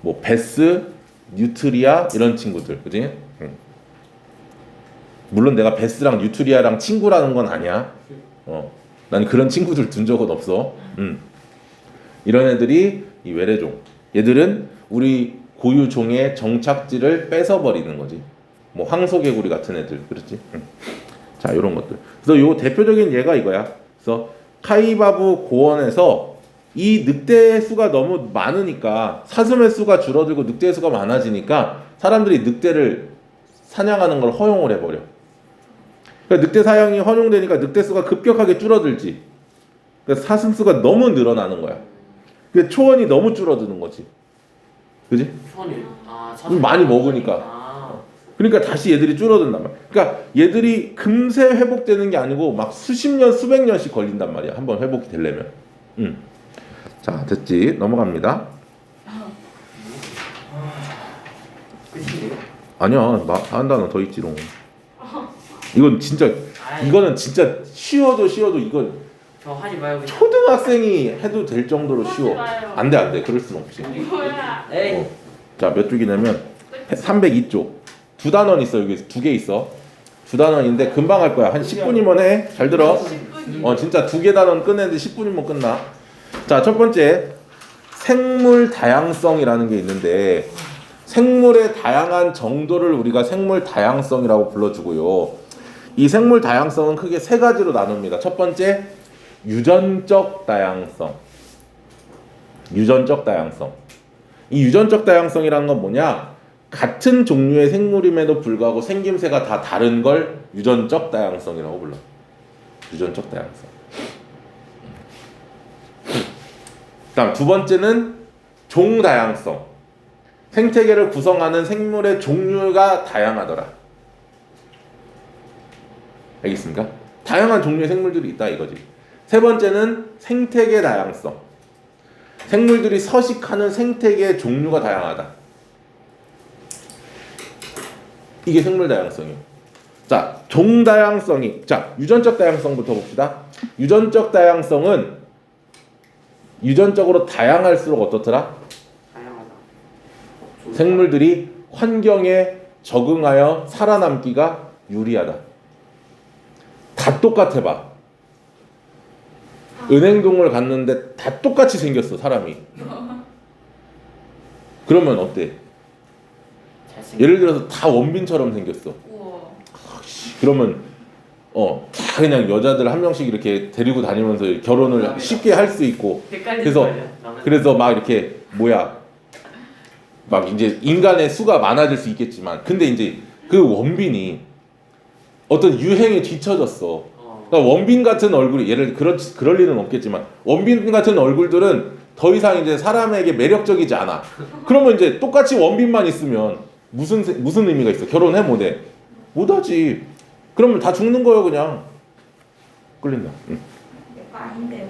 뭐 베스, 뉴트리아 이런 친구들, 그렇지? 물론 내가 베스랑 뉴트리아랑 친구라는 건 아니야. 난 그런 친구들 둔 적은 없어. 이런 애들이 이 외래종. 얘들은 우리 고유 종의 정착지를 뺏어버리는 거지. 뭐 황소개구리 같은 애들, 그렇지? 자, 이런 것들. 그래서 요 대표적인 예가 이거야. 그래서 카이바부 고원에서 이 늑대의 수가 너무 많으니까, 사슴의 수가 줄어들고 늑대의 수가 많아지니까 사람들이 늑대를 사냥하는 걸 허용을 해버려. 그러니까 늑대 사냥이 허용되니까 늑대 수가 급격하게 줄어들지. 그러니까 사슴 수가 너무 늘어나는 거야. 그러니까 초원이 너무 줄어드는 거지. 그지? 많이 먹으니까. 그러니까 다시 얘들이 줄어든단 말이야. 그러니까 얘들이 금세 회복되는 게 아니고 막 수십 년, 수백 년씩 걸린단 말이야. 한번 회복이 되려면. 자, 됐지? 넘어갑니다. 끝이에요? 아니야, 한 단어 더 있지롱. 이거는 진짜 쉬워도 이건 저 하지 말고. 초등학생이 해도 될 정도로 쉬워. 안 돼. 그럴 순 없지. 뭐야? 에이. 자, 몇 쪽이냐면 302쪽. 두 단원 있어. 여기 두 개 있어. 두 단원인데 금방 할 거야. 한 10분이면 해. 잘 들어. 10분이. 진짜 두 개 단원 끝내는데 10분이면 끝나. 자, 첫 번째 생물 다양성이라는 게 있는데 생물의 다양한 정도를 우리가 생물 다양성이라고 불러주고요. 이 생물 다양성은 크게 세 가지로 나눕니다. 첫 번째 유전적 다양성. 유전적 다양성. 이 유전적 다양성이라는 건 뭐냐? 같은 종류의 생물임에도 불구하고 생김새가 다 다른 걸 유전적 다양성이라고 불러. 유전적 다양성. 그다음 두 번째는 종 다양성. 생태계를 구성하는 생물의 종류가 다양하더라. 알겠습니까? 다양한 종류의 생물들이 있다 이거지. 세 번째는 생태계 다양성. 생물들이 서식하는 생태계의 종류가 다양하다. 이게 생물 다양성이에요. 자, 종 다양성이. 자, 유전적 다양성부터 봅시다. 유전적 다양성은 유전적으로 다양할수록 어떻더라? 다양하다. 생물들이 환경에 적응하여 살아남기가 유리하다. 다 똑같아 봐. 은행동을 갔는데 다 똑같이 생겼어 사람이. 그러면 어때? 예를 들어서 다 원빈처럼 생겼어. 우와. 그러면 다 그냥 여자들 한 명씩 이렇게 데리고 다니면서 결혼을 쉽게 할 수 있고. 그래서 막 이렇게 막 이제 인간의 수가 많아질 수 있겠지만 근데 이제 그 원빈이 어떤 유행에 뒤처졌어. 그러니까 원빈 같은 얼굴이 그럴 일은 없겠지만 원빈 같은 얼굴들은 더 이상 이제 사람에게 매력적이지 않아. 그러면 이제 똑같이 원빈만 있으면 무슨 의미가 있어? 결혼해 못해? 못하지. 그러면 다 죽는 거예요 그냥. 끌린다. 응. 아닌데요.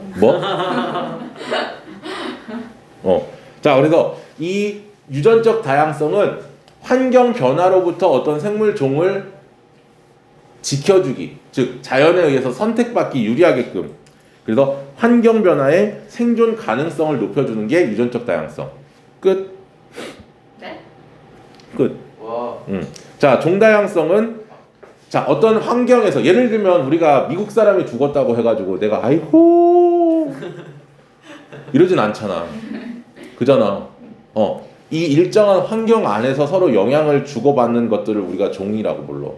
뭐? 자, 그래서 이 유전적 다양성은 환경 변화로부터 어떤 생물 종을 지켜주기, 즉 자연에 의해서 선택받기 유리하게끔. 그래서 환경 변화의 생존 가능성을 높여주는 게 유전적 다양성. 끝. 네? 끝. 와. 자, 종다양성은 자 어떤 환경에서 예를 들면 우리가 미국 사람이 죽었다고 해가지고 내가 아이고 이러진 않잖아. 그잖아. 이 일정한 환경 안에서 서로 영향을 주고받는 것들을 우리가 종이라고 불러.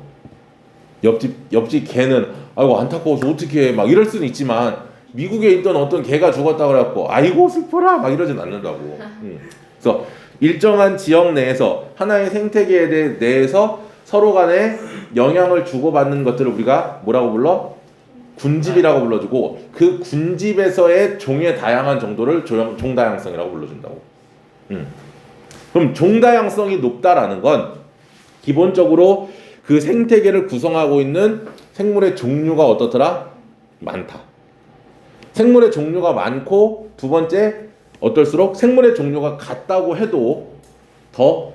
옆집 개는 아이고 안타까워서 어떻게 해 막 이럴 수는 있지만 미국에 있던 어떤 개가 죽었다고 그래갖고 아이고 슬퍼라 막 이러진 않는다고. 그래서 일정한 지역 내에서 하나의 생태계에 대해서 서로 간에 영향을 주고받는 것들을 우리가 뭐라고 불러? 군집이라고 불러주고 그 군집에서의 종의 다양한 정도를 종다양성이라고 불러준다고. 그럼 종다양성이 높다라는 건 기본적으로 그 생태계를 구성하고 있는 생물의 종류가 어떻더라? 많다. 생물의 종류가 많고 두 번째 어떨수록 생물의 종류가 같다고 해도 더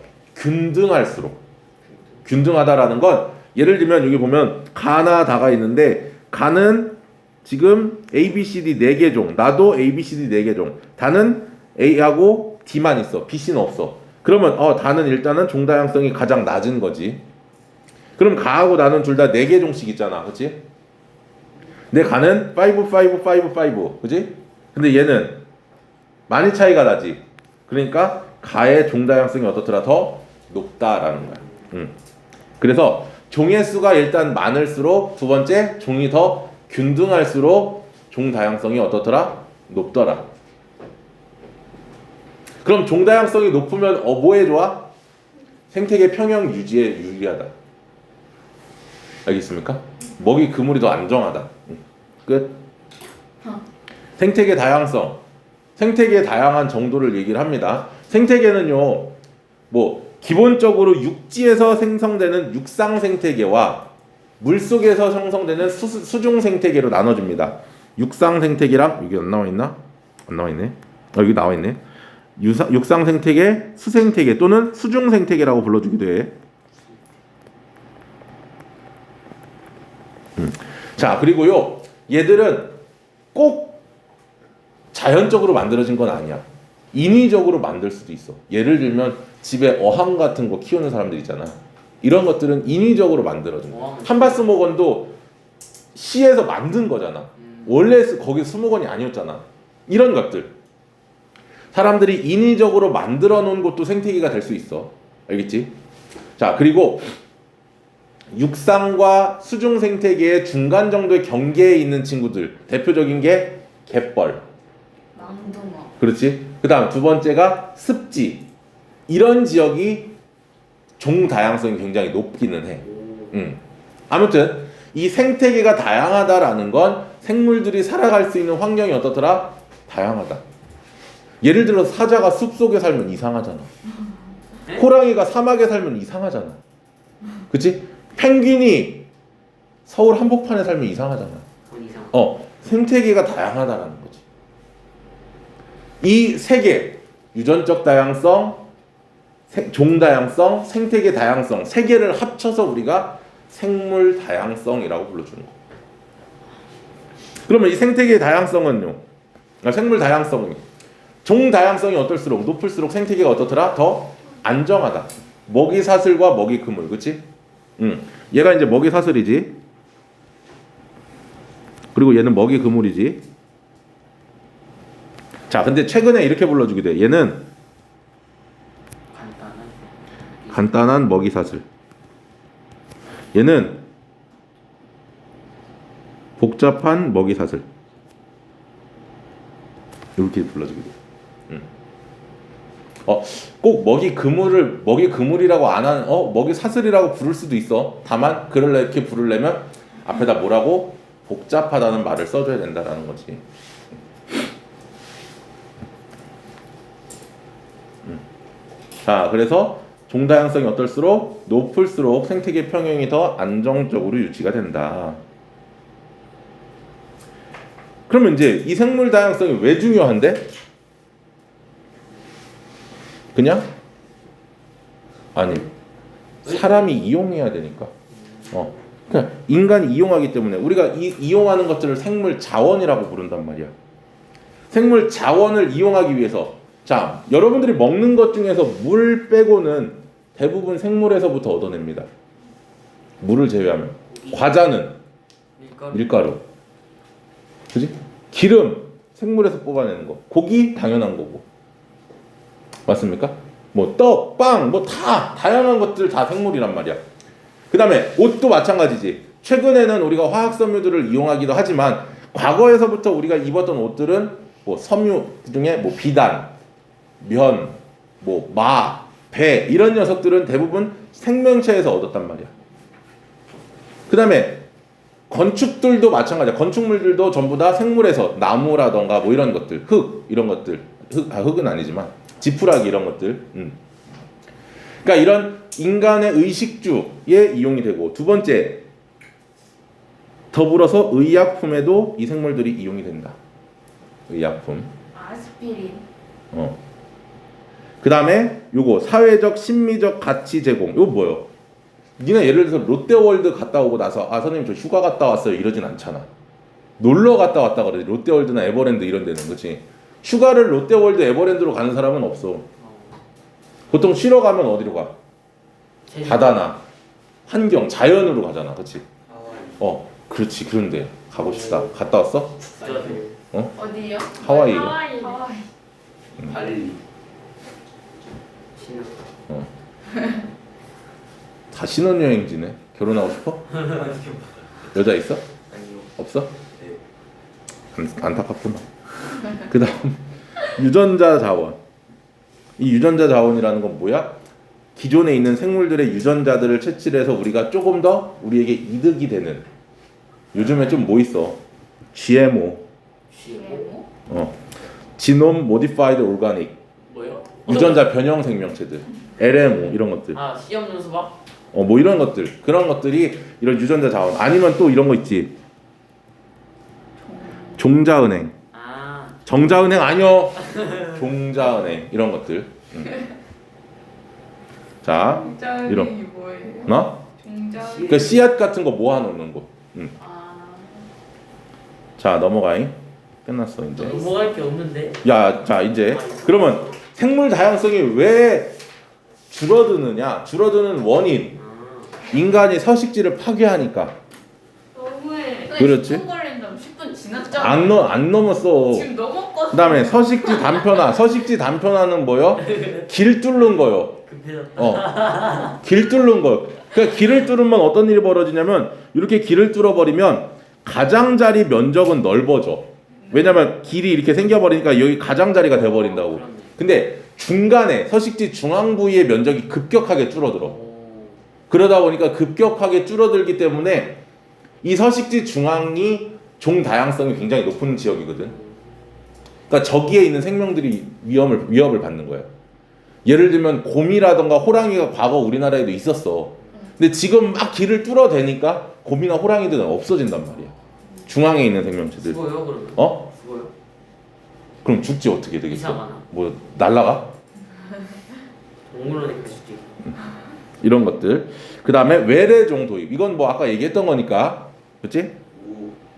균등하다라는 건 예를 들면 여기 보면 가나 다가 있는데 가는 지금 A, B, C, D 4개 종 나도 A, B, C, D 4개 종 다는 A하고 D만 있어. B, C는 없어. 그러면 다는 일단은 종다양성이 가장 낮은 거지. 그럼 가하고 나는 둘 다 4개 종씩 있잖아. 그치? 내 가는 5, 5, 5, 5 그치? 근데 얘는 많이 차이가 나지. 그러니까 가의 종다양성이 어떻더라? 더 높다라는 거야. 그래서 종의 수가 일단 많을수록 두 번째 종이 더 균등할수록 종다양성이 어떻더라? 높더라. 그럼 종다양성이 높으면 뭐에 좋아? 생태계 평형 유지에 유리하다. 알겠습니까? 먹이 그물이 더 안정하다. 끝. 생태계 다양성. 생태계의 다양한 정도를 얘기를 합니다. 생태계는요, 기본적으로 육지에서 생성되는 육상 생태계와 물속에서 형성되는 수중 생태계로 나눠집니다. 육상 생태계랑 여기 안 나와 있나? 안 나와 있네. 여기 나와 있네. 육상 생태계, 수생태계 또는 수중 생태계라고 불러주기도 해. 자, 그리고요, 얘들은 꼭 자연적으로 만들어진 건 아니야. 인위적으로 만들 수도 있어. 예를 들면 집에 어항 같은 거 키우는 사람들 있잖아. 이런 것들은 인위적으로 만들어준 거야. 한바스모건도 시에서 만든 거잖아. 원래 거기 수목원이 아니었잖아. 이런 것들 사람들이 인위적으로 만들어 놓은 것도 생태계가 될 수 있어. 알겠지? 자, 그리고 육상과 수중 생태계의 중간 정도의 경계에 있는 친구들 대표적인 게 갯벌. 낭동어. 그렇지? 그 다음 두 번째가 습지. 이런 지역이 종 다양성이 굉장히 높기는 해. 아무튼 이 생태계가 다양하다라는 건 생물들이 살아갈 수 있는 환경이 어떻더라? 다양하다. 예를 들어 사자가 숲속에 살면 이상하잖아. 호랑이가 사막에 살면 이상하잖아. 그치? 펭귄이 서울 한복판에 살면 이상하잖아. 생태계가 다양하다라는 거지. 이 세 개, 유전적 다양성, 종 다양성, 생태계 다양성 세 개를 합쳐서 우리가 생물 다양성이라고 불러주는 거. 그러면 이 생태계의 다양성은요, 생물 다양성은 종 다양성이 어떨수록 높을수록 생태계가 어떻더라? 더 안정하다. 먹이 사슬과 먹이 그물, 그렇지? 얘가 이제 먹이 사슬이지. 그리고 얘는 먹이 그물이지. 자, 근데 최근에 이렇게 불러주게 돼. 얘는 간단한 먹이 사슬. 얘는 복잡한 먹이 사슬. 이렇게 불러주게 돼. 꼭 먹이 그물이라고 안 하는, 먹이 사슬이라고 부를 수도 있어. 다만 이렇게 부르려면 앞에다 뭐라고 복잡하다는 말을 써줘야 된다라는 거지. 자, 그래서 종다양성이 어떨수록 높을수록 생태계 평형이 더 안정적으로 유지가 된다. 그러면 이제 이 생물 다양성이 왜 중요한데? 그냥? 아니, 사람이 이용해야 되니까. 그러니까 인간이 이용하기 때문에 우리가 이용하는 것들을 생물 자원이라고 부른단 말이야. 생물 자원을 이용하기 위해서, 자, 여러분들이 먹는 것 중에서 물 빼고는 대부분 생물에서부터 얻어냅니다. 물을 제외하면. 과자는 밀가루. 그지? 기름 생물에서 뽑아내는 거. 고기 당연한 거고. 맞습니까? 뭐 떡, 빵, 뭐 다 다양한 것들 다 생물이란 말이야. 그 다음에 옷도 마찬가지지. 최근에는 우리가 화학 섬유들을 이용하기도 하지만 과거에서부터 우리가 입었던 옷들은 뭐 섬유 중에 뭐 비단, 면, 뭐 마, 배 이런 녀석들은 대부분 생명체에서 얻었단 말이야. 그 다음에 건축들도 마찬가지야. 건축물들도 전부 다 생물에서, 나무라던가 뭐 이런 것들, 흙 이런 것들, 흙은 아니지만 지푸라기 이런 것들. 그러니까 이런 인간의 의식주에 이용이 되고, 두 번째 더불어서 의약품에도 이 생물들이 이용이 된다. 의약품. 아스피린. 그 다음에 요거 사회적 심리적 가치 제공. 요거 뭐요? 니네 예를 들어서 롯데월드 갔다 오고 나서 선생님 저 휴가 갔다 왔어요 이러진 않잖아. 놀러 갔다 왔다 그러지. 롯데월드나 에버랜드 이런 데는. 그렇지? 휴가를 롯데월드 에버랜드로 가는 사람은 없어. 보통 쉬러 가면 어디로 가? 바다나 환경 자연으로 가잖아. 그렇지? 그렇지. 그런데 가고 싶다. 갔다 왔어? 어디요? 하와이. 하와이. 발리. 다 신혼여행지네. 결혼하고 싶어? 여자 있어? 아니요. 없어? 안타깝구나. 그 다음 유전자 자원. 이 유전자 자원이라는 건 뭐야? 기존에 있는 생물들의 유전자들을 채취해서 우리가 조금 더 우리에게 이득이 되는. 요즘에 좀 뭐 있어? GMO. 지놈 모디파이드 오르가닉. 뭐요? 유전자 변형 생명체들. LMO 이런 것들. 시험용 수박? 뭐 이런 것들. 그런 것들이 이런 유전자 자원. 아니면 또 이런 거 있지. 종자은행. 정자은행 아니요. 종자은행 이런 것들. 자, 종자은행이 이런. 뭐예요? 종자은행. 그러니까 씨앗 같은 거 모아놓는 거. 자, 넘어가잉. 끝났어 이제. 넘어갈 게 없는데. 자 이제 그러면 생물 다양성이 왜 줄어드느냐? 줄어드는 원인. 인간이 서식지를 파괴하니까. 너무해. 그렇지. 10분 걸린다면 10분 지났잖아. 안 넘었어. 지금 넘었거든. 그다음에 서식지 단편화. 서식지 단편화는 뭐요? 길 뚫는 거요. 급해졌다. 길 뚫는 거. 그러니까 길을 뚫으면 어떤 일이 벌어지냐면 이렇게 길을 뚫어버리면 가장자리 면적은 넓어져. 왜냐면 길이 이렇게 생겨버리니까 여기 가장자리가 돼버린다고. 근데 중간에 서식지 중앙 부위의 면적이 급격하게 줄어들어. 오. 그러다 보니까 급격하게 줄어들기 때문에 이 서식지 중앙이 종 다양성이 굉장히 높은 지역이거든. 그러니까 저기에 있는 생명들이 위협을 받는 거야. 예를 들면 곰이라던가 호랑이가 과거 우리나라에도 있었어. 근데 지금 막 길을 뚫어대니까 곰이나 호랑이들은 없어진단 말이야. 중앙에 있는 생명체들. 죽어요 그러면? 어? 죽어요? 그럼 죽지 어떻게 되겠어? 이상하나? 뭐 날라가? 동물원에 갈 수도 있고. 이런 것들. 그 다음에 외래종 도입. 이건 뭐 아까 얘기했던 거니까, 그렇지?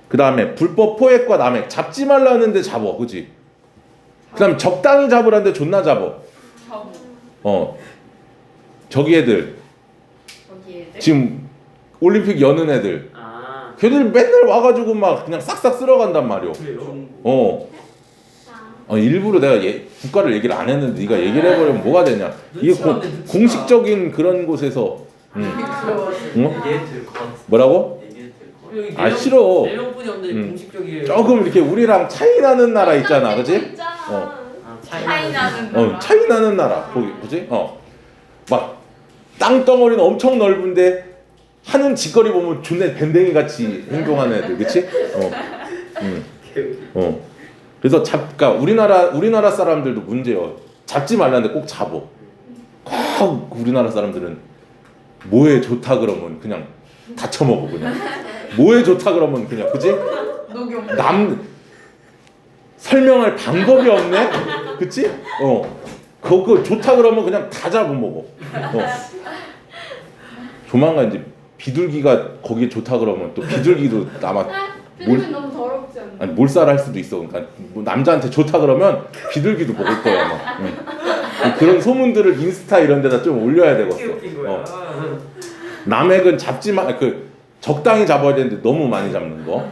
그 다음에 불법 포획과 남획. 잡지 말라는데 잡어, 그렇지? 그다음 적당히 잡으라는데 존나 잡어. 자부. 저기 애들 거기 애들. 지금 올림픽 여는 애들. 아 걔들 맨날 와가지고 막 그냥 싹싹 쓸어간단 말이오. 그래요? 일부러 내가 국가를 얘기를 안 했는데 네가 얘기를 해버리면 뭐가 되냐? 이게 공식적인 그런 곳에서 어? 얘기해도 될것 같아. 뭐라고? 얘기해도 될것 같아. 아, 싫어. 4명뿐이 없는데 공식적이에요. 조금 이렇게 우리랑 차이 나는 나라 있잖아, 그지? 있잖아. 아, 차이 나는 나라. 차이 나는 나라, 거기, 그지? 막 땅덩어리는 엄청 넓은데 하는 짓거리 보면 존나 밴댕이 같이 행동하는 애들, 그치? 그래서 그러니까 우리나라 사람들도 문제요. 잡지 말라는데 꼭 잡어. 꼭 우리나라 사람들은 뭐에 좋다 그러면 그냥 다 처먹어 그냥. 뭐에 좋다 그러면 그냥, 그지? 녹용. 설명할 방법이 없네, 그치? 그거 좋다 그러면 그냥 다 잡아먹어. 조만간 이제 비둘기가 거기에 좋다 그러면 또 비둘기도 아마 비둘기 너무 더럽지 않나? 아니 몰살할 수도 있어. 그러니까 뭐 남자한테 좋다 그러면 비둘기도 먹을 거야 아마. 그런 소문들을 인스타 이런 데다 좀 올려야 되겠어. 웃긴 거야. 남획은 적당히 잡아야 되는데 너무 많이 잡는 거.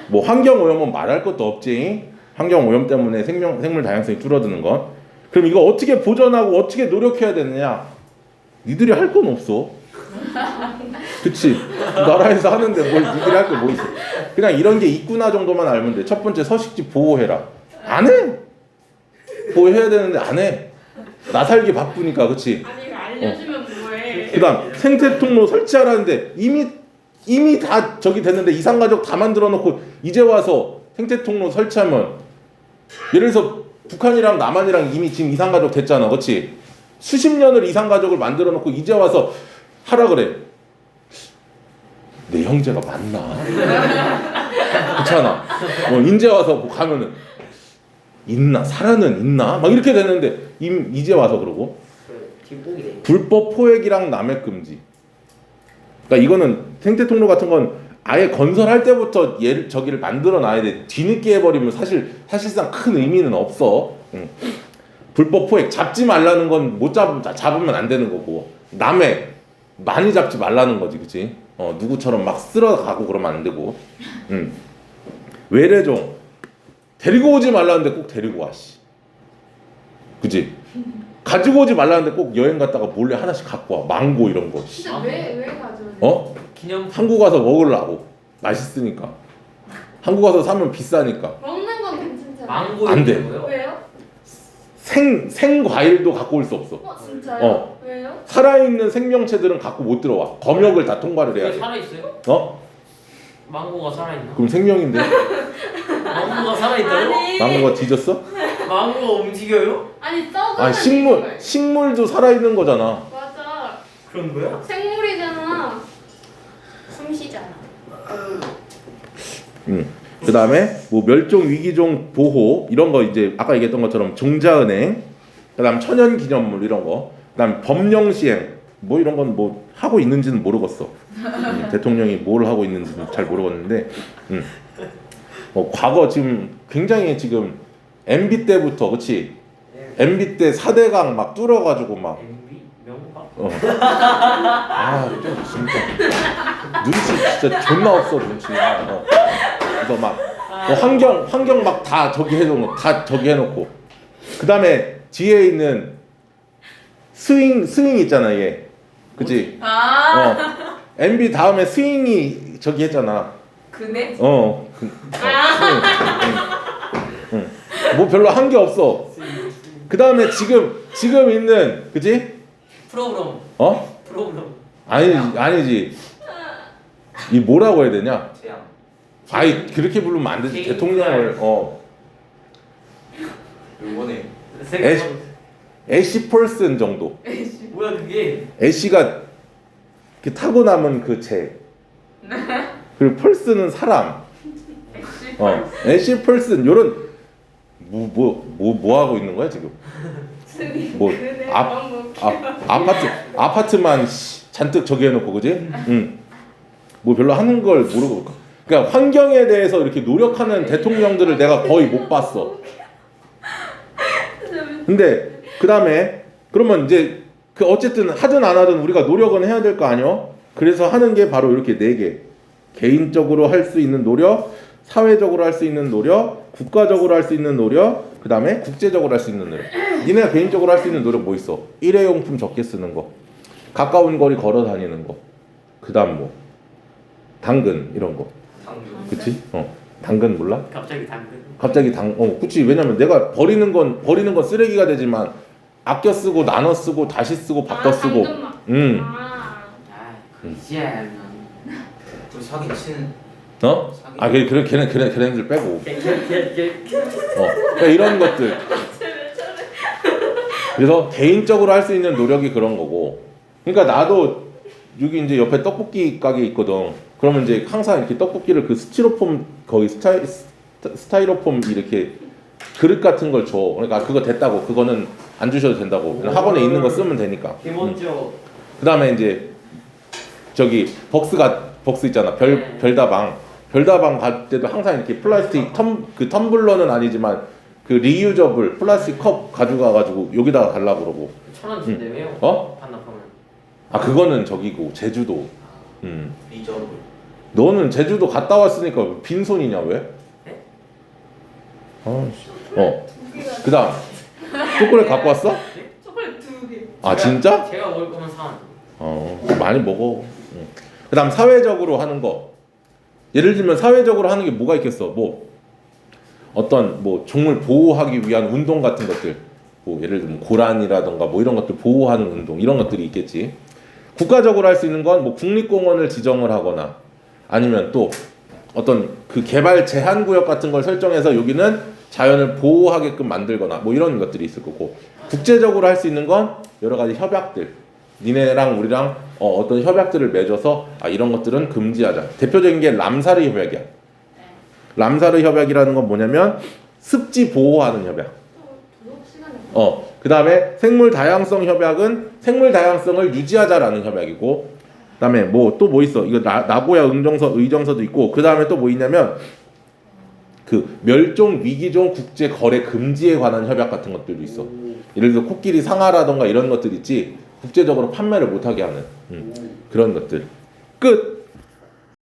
뭐 환경 오염은 말할 것도 없지. 환경 오염 때문에 생물 다양성이 줄어드는 건. 그럼 이거 어떻게 보존하고 어떻게 노력해야 되느냐? 니들이 할 건 없어. 그치? 나라에서 하는데 뭘 니들이 할 게 뭐 있어? 그냥 이런 게 있구나 정도만 알면 돼. 첫 번째 서식지 보호해라. 안 해. 보호해야 되는데 안 해. 나 살기 바쁘니까, 그치? 아니 이거 알려주면 뭐해? 그다음 생태 통로 설치하라는데 이미 다 저기 됐는데 이산가족 다 만들어 놓고 이제 와서 생태 통로 설치하면 예를 들어서 북한이랑 남한이랑 이미 지금 이산가족 됐잖아, 그렇지? 수십 년을 이산가족을 만들어 놓고 이제 와서 하라 그래. 내 형제가 맞나? 그렇잖아. 이제 와서 가면은 있나? 살아는 있나? 막 이렇게 되는데 이제 와서 그러고. 뒷목이네. 불법 포획이랑 남획 금지. 그러니까 이거는 생태 통로 같은 건 아예 건설할 때부터 저기를 만들어 놔야 돼. 뒤늦게 해버리면 사실상 큰 의미는 없어. 불법 포획 잡지 말라는 건 못 잡으면 안 되는 거고, 남획 많이 잡지 말라는 거지, 그치? 누구처럼 막 쓸어가고 그러면 안 되고. 외래종 데리고 오지 말라는데 꼭 데리고 와, 씨. 그치? 가지고 오지 말라는데 꼭 여행 갔다가 몰래 하나씩 갖고 와. 망고 이런 거. 진짜 왜 가져오냐? 기념 한국 와서 먹으려고. 맛있으니까. 한국 와서 사면 비싸니까. 먹는 건 괜찮잖아. 망고 안 돼. 있는 거예요? 왜요? 생 과일도 갖고 올 수 없어. 진짜요? 왜요? 살아있는 생명체들은 갖고 못 들어와. 검역을 다 통과를 해야 이게 돼. 살아 있어요? 망고가 살아 있나? 그럼 생명인데? 망고가 살아 있다고? 망고가 뒤졌어? 망고가 움직여요? 아니 썩은 아니 식물도 살아있는 거잖아. 맞아. 그런 거야? 생물이잖아. 숨쉬잖아. 그 다음에 뭐 멸종 위기종 보호 이런 거 이제 아까 얘기했던 것처럼 종자은행, 그 다음 천연기념물 이런 거, 그 다음 법령 시행 뭐 이런 건 뭐 하고 있는지는 모르겠어. 대통령이 뭘 하고 있는지는 잘 모르겠는데, 과거 지금 굉장히 지금 MB 때부터, 그렇지? MB 때 4대강 막 뚫어가지고 막 MB? 명박? 좀 진짜 눈치 진짜 존나 없어 눈치. 그래서 막 환경 막 다 저기 해놓고 그 다음에 뒤에 있는 스윙 있잖아 얘, 그치? MB 다음에 스윙이 저기 했잖아. 그네? 스윙. 뭐 별로 한 게 없어. 그 다음에 지금 있는, 그치? 프로그램. 프로그램. 아니지. 이 뭐라고 해야 되냐? 재앙. 아이 그렇게 부르면 안 되지. 대통령을 요번에 애쉬 펄슨 정도. 뭐야 그게? 애쉬가 그 타고 남은 그 재. 그리고 펄슨은 사람. 애쉬 펄슨 요런 뭐 하고 있는 거야 지금? 뭐 아파트만 잔뜩 저기 해놓고 그지? 뭐 별로 하는 걸 모르고. 그러니까 환경에 대해서 이렇게 노력하는 대통령들을 내가 거의 못 봤어. 근데 그 다음에 그러면 이제 그 어쨌든 하든 안 하든 우리가 노력은 해야 될 거 아니야? 그래서 하는 게 바로 이렇게 4개. 개인적으로 할 수 있는 노력, 사회적으로 할 수 있는 노력, 국가적으로 할 수 있는 노력, 그 다음에 국제적으로 할 수 있는 노력. 니네가 개인적으로 할 수 있는 노력 뭐 있어? 일회용품 적게 쓰는 거, 가까운 거리 걸어 다니는 거, 그 다음 뭐 당근 이런 거. 당근. 그치? 당근 몰라? 갑자기 그치. 왜냐면 내가 버리는 건 쓰레기가 되지만 아껴 쓰고 나눠 쓰고 다시 쓰고 바꿔 쓰고. 그지야. 우리 사기 치는. 걔네들 빼고. 그러니까 이런 것들. 그래서 개인적으로 할 수 있는 노력이 그런 거고. 그러니까 나도 여기 이제 옆에 떡볶이 가게 있거든. 그러면 이제 항상 이렇게 떡볶이를 그 스티로폼 거기 스타이로폼 이렇게 그릇 같은 걸 줘. 그러니까 그거 됐다고. 그거는 안 주셔도 된다고. 그냥 학원에 있는 거 쓰면 되니까. 기본적. 그다음에 이제 저기 벅스 있잖아. 별다방 갈 때도 항상 이렇게 플라스틱 텀블러는 아니지만 그 리유저블 플라스틱 컵 가지고 여기다가 달라고 그러고. 1,000원 준대요. 반납하면. 그거는 저기고 제주도. 리저블. 너는 제주도 갔다 왔으니까 빈손이냐 왜? 그다음 초콜릿 갖고 왔어? 초콜릿 2개. 아 진짜? 제가 먹을 거면 사. 많이 먹어. 그다음 사회적으로 하는 거. 예를 들면 사회적으로 하는 게 뭐가 있겠어? 뭐 어떤 뭐 종을 보호하기 위한 운동 같은 것들. 뭐 예를 들면 고란이라던가 뭐 이런 것들 보호하는 운동 이런 것들이 있겠지. 국가적으로 할 수 있는 건 뭐 국립공원을 지정을 하거나 아니면 또 어떤 그 개발 제한 구역 같은 걸 설정해서 여기는 자연을 보호하게끔 만들거나 뭐 이런 것들이 있을 거고, 국제적으로 할 수 있는 건 여러 가지 협약들, 니네랑 우리랑 어떤 협약들을 맺어서 이런 것들은 금지하자. 대표적인 게 람사르 협약이야. 람사르 협약이라는 건 뭐냐면 습지 보호하는 협약. 그 다음에 생물 다양성 협약은 생물 다양성을 유지하자라는 협약이고, 그 다음에 뭐 또 뭐 있어? 이거 나고야 의정서도 있고, 그 다음에 또 뭐 있냐면 그 멸종 위기종 국제 거래 금지에 관한 협약 같은 것들도 있어. 예를 들어 코끼리 상아라던가 이런 것들 있지. 국제적으로 판매를 못하게 하는 그런 것들. 끝.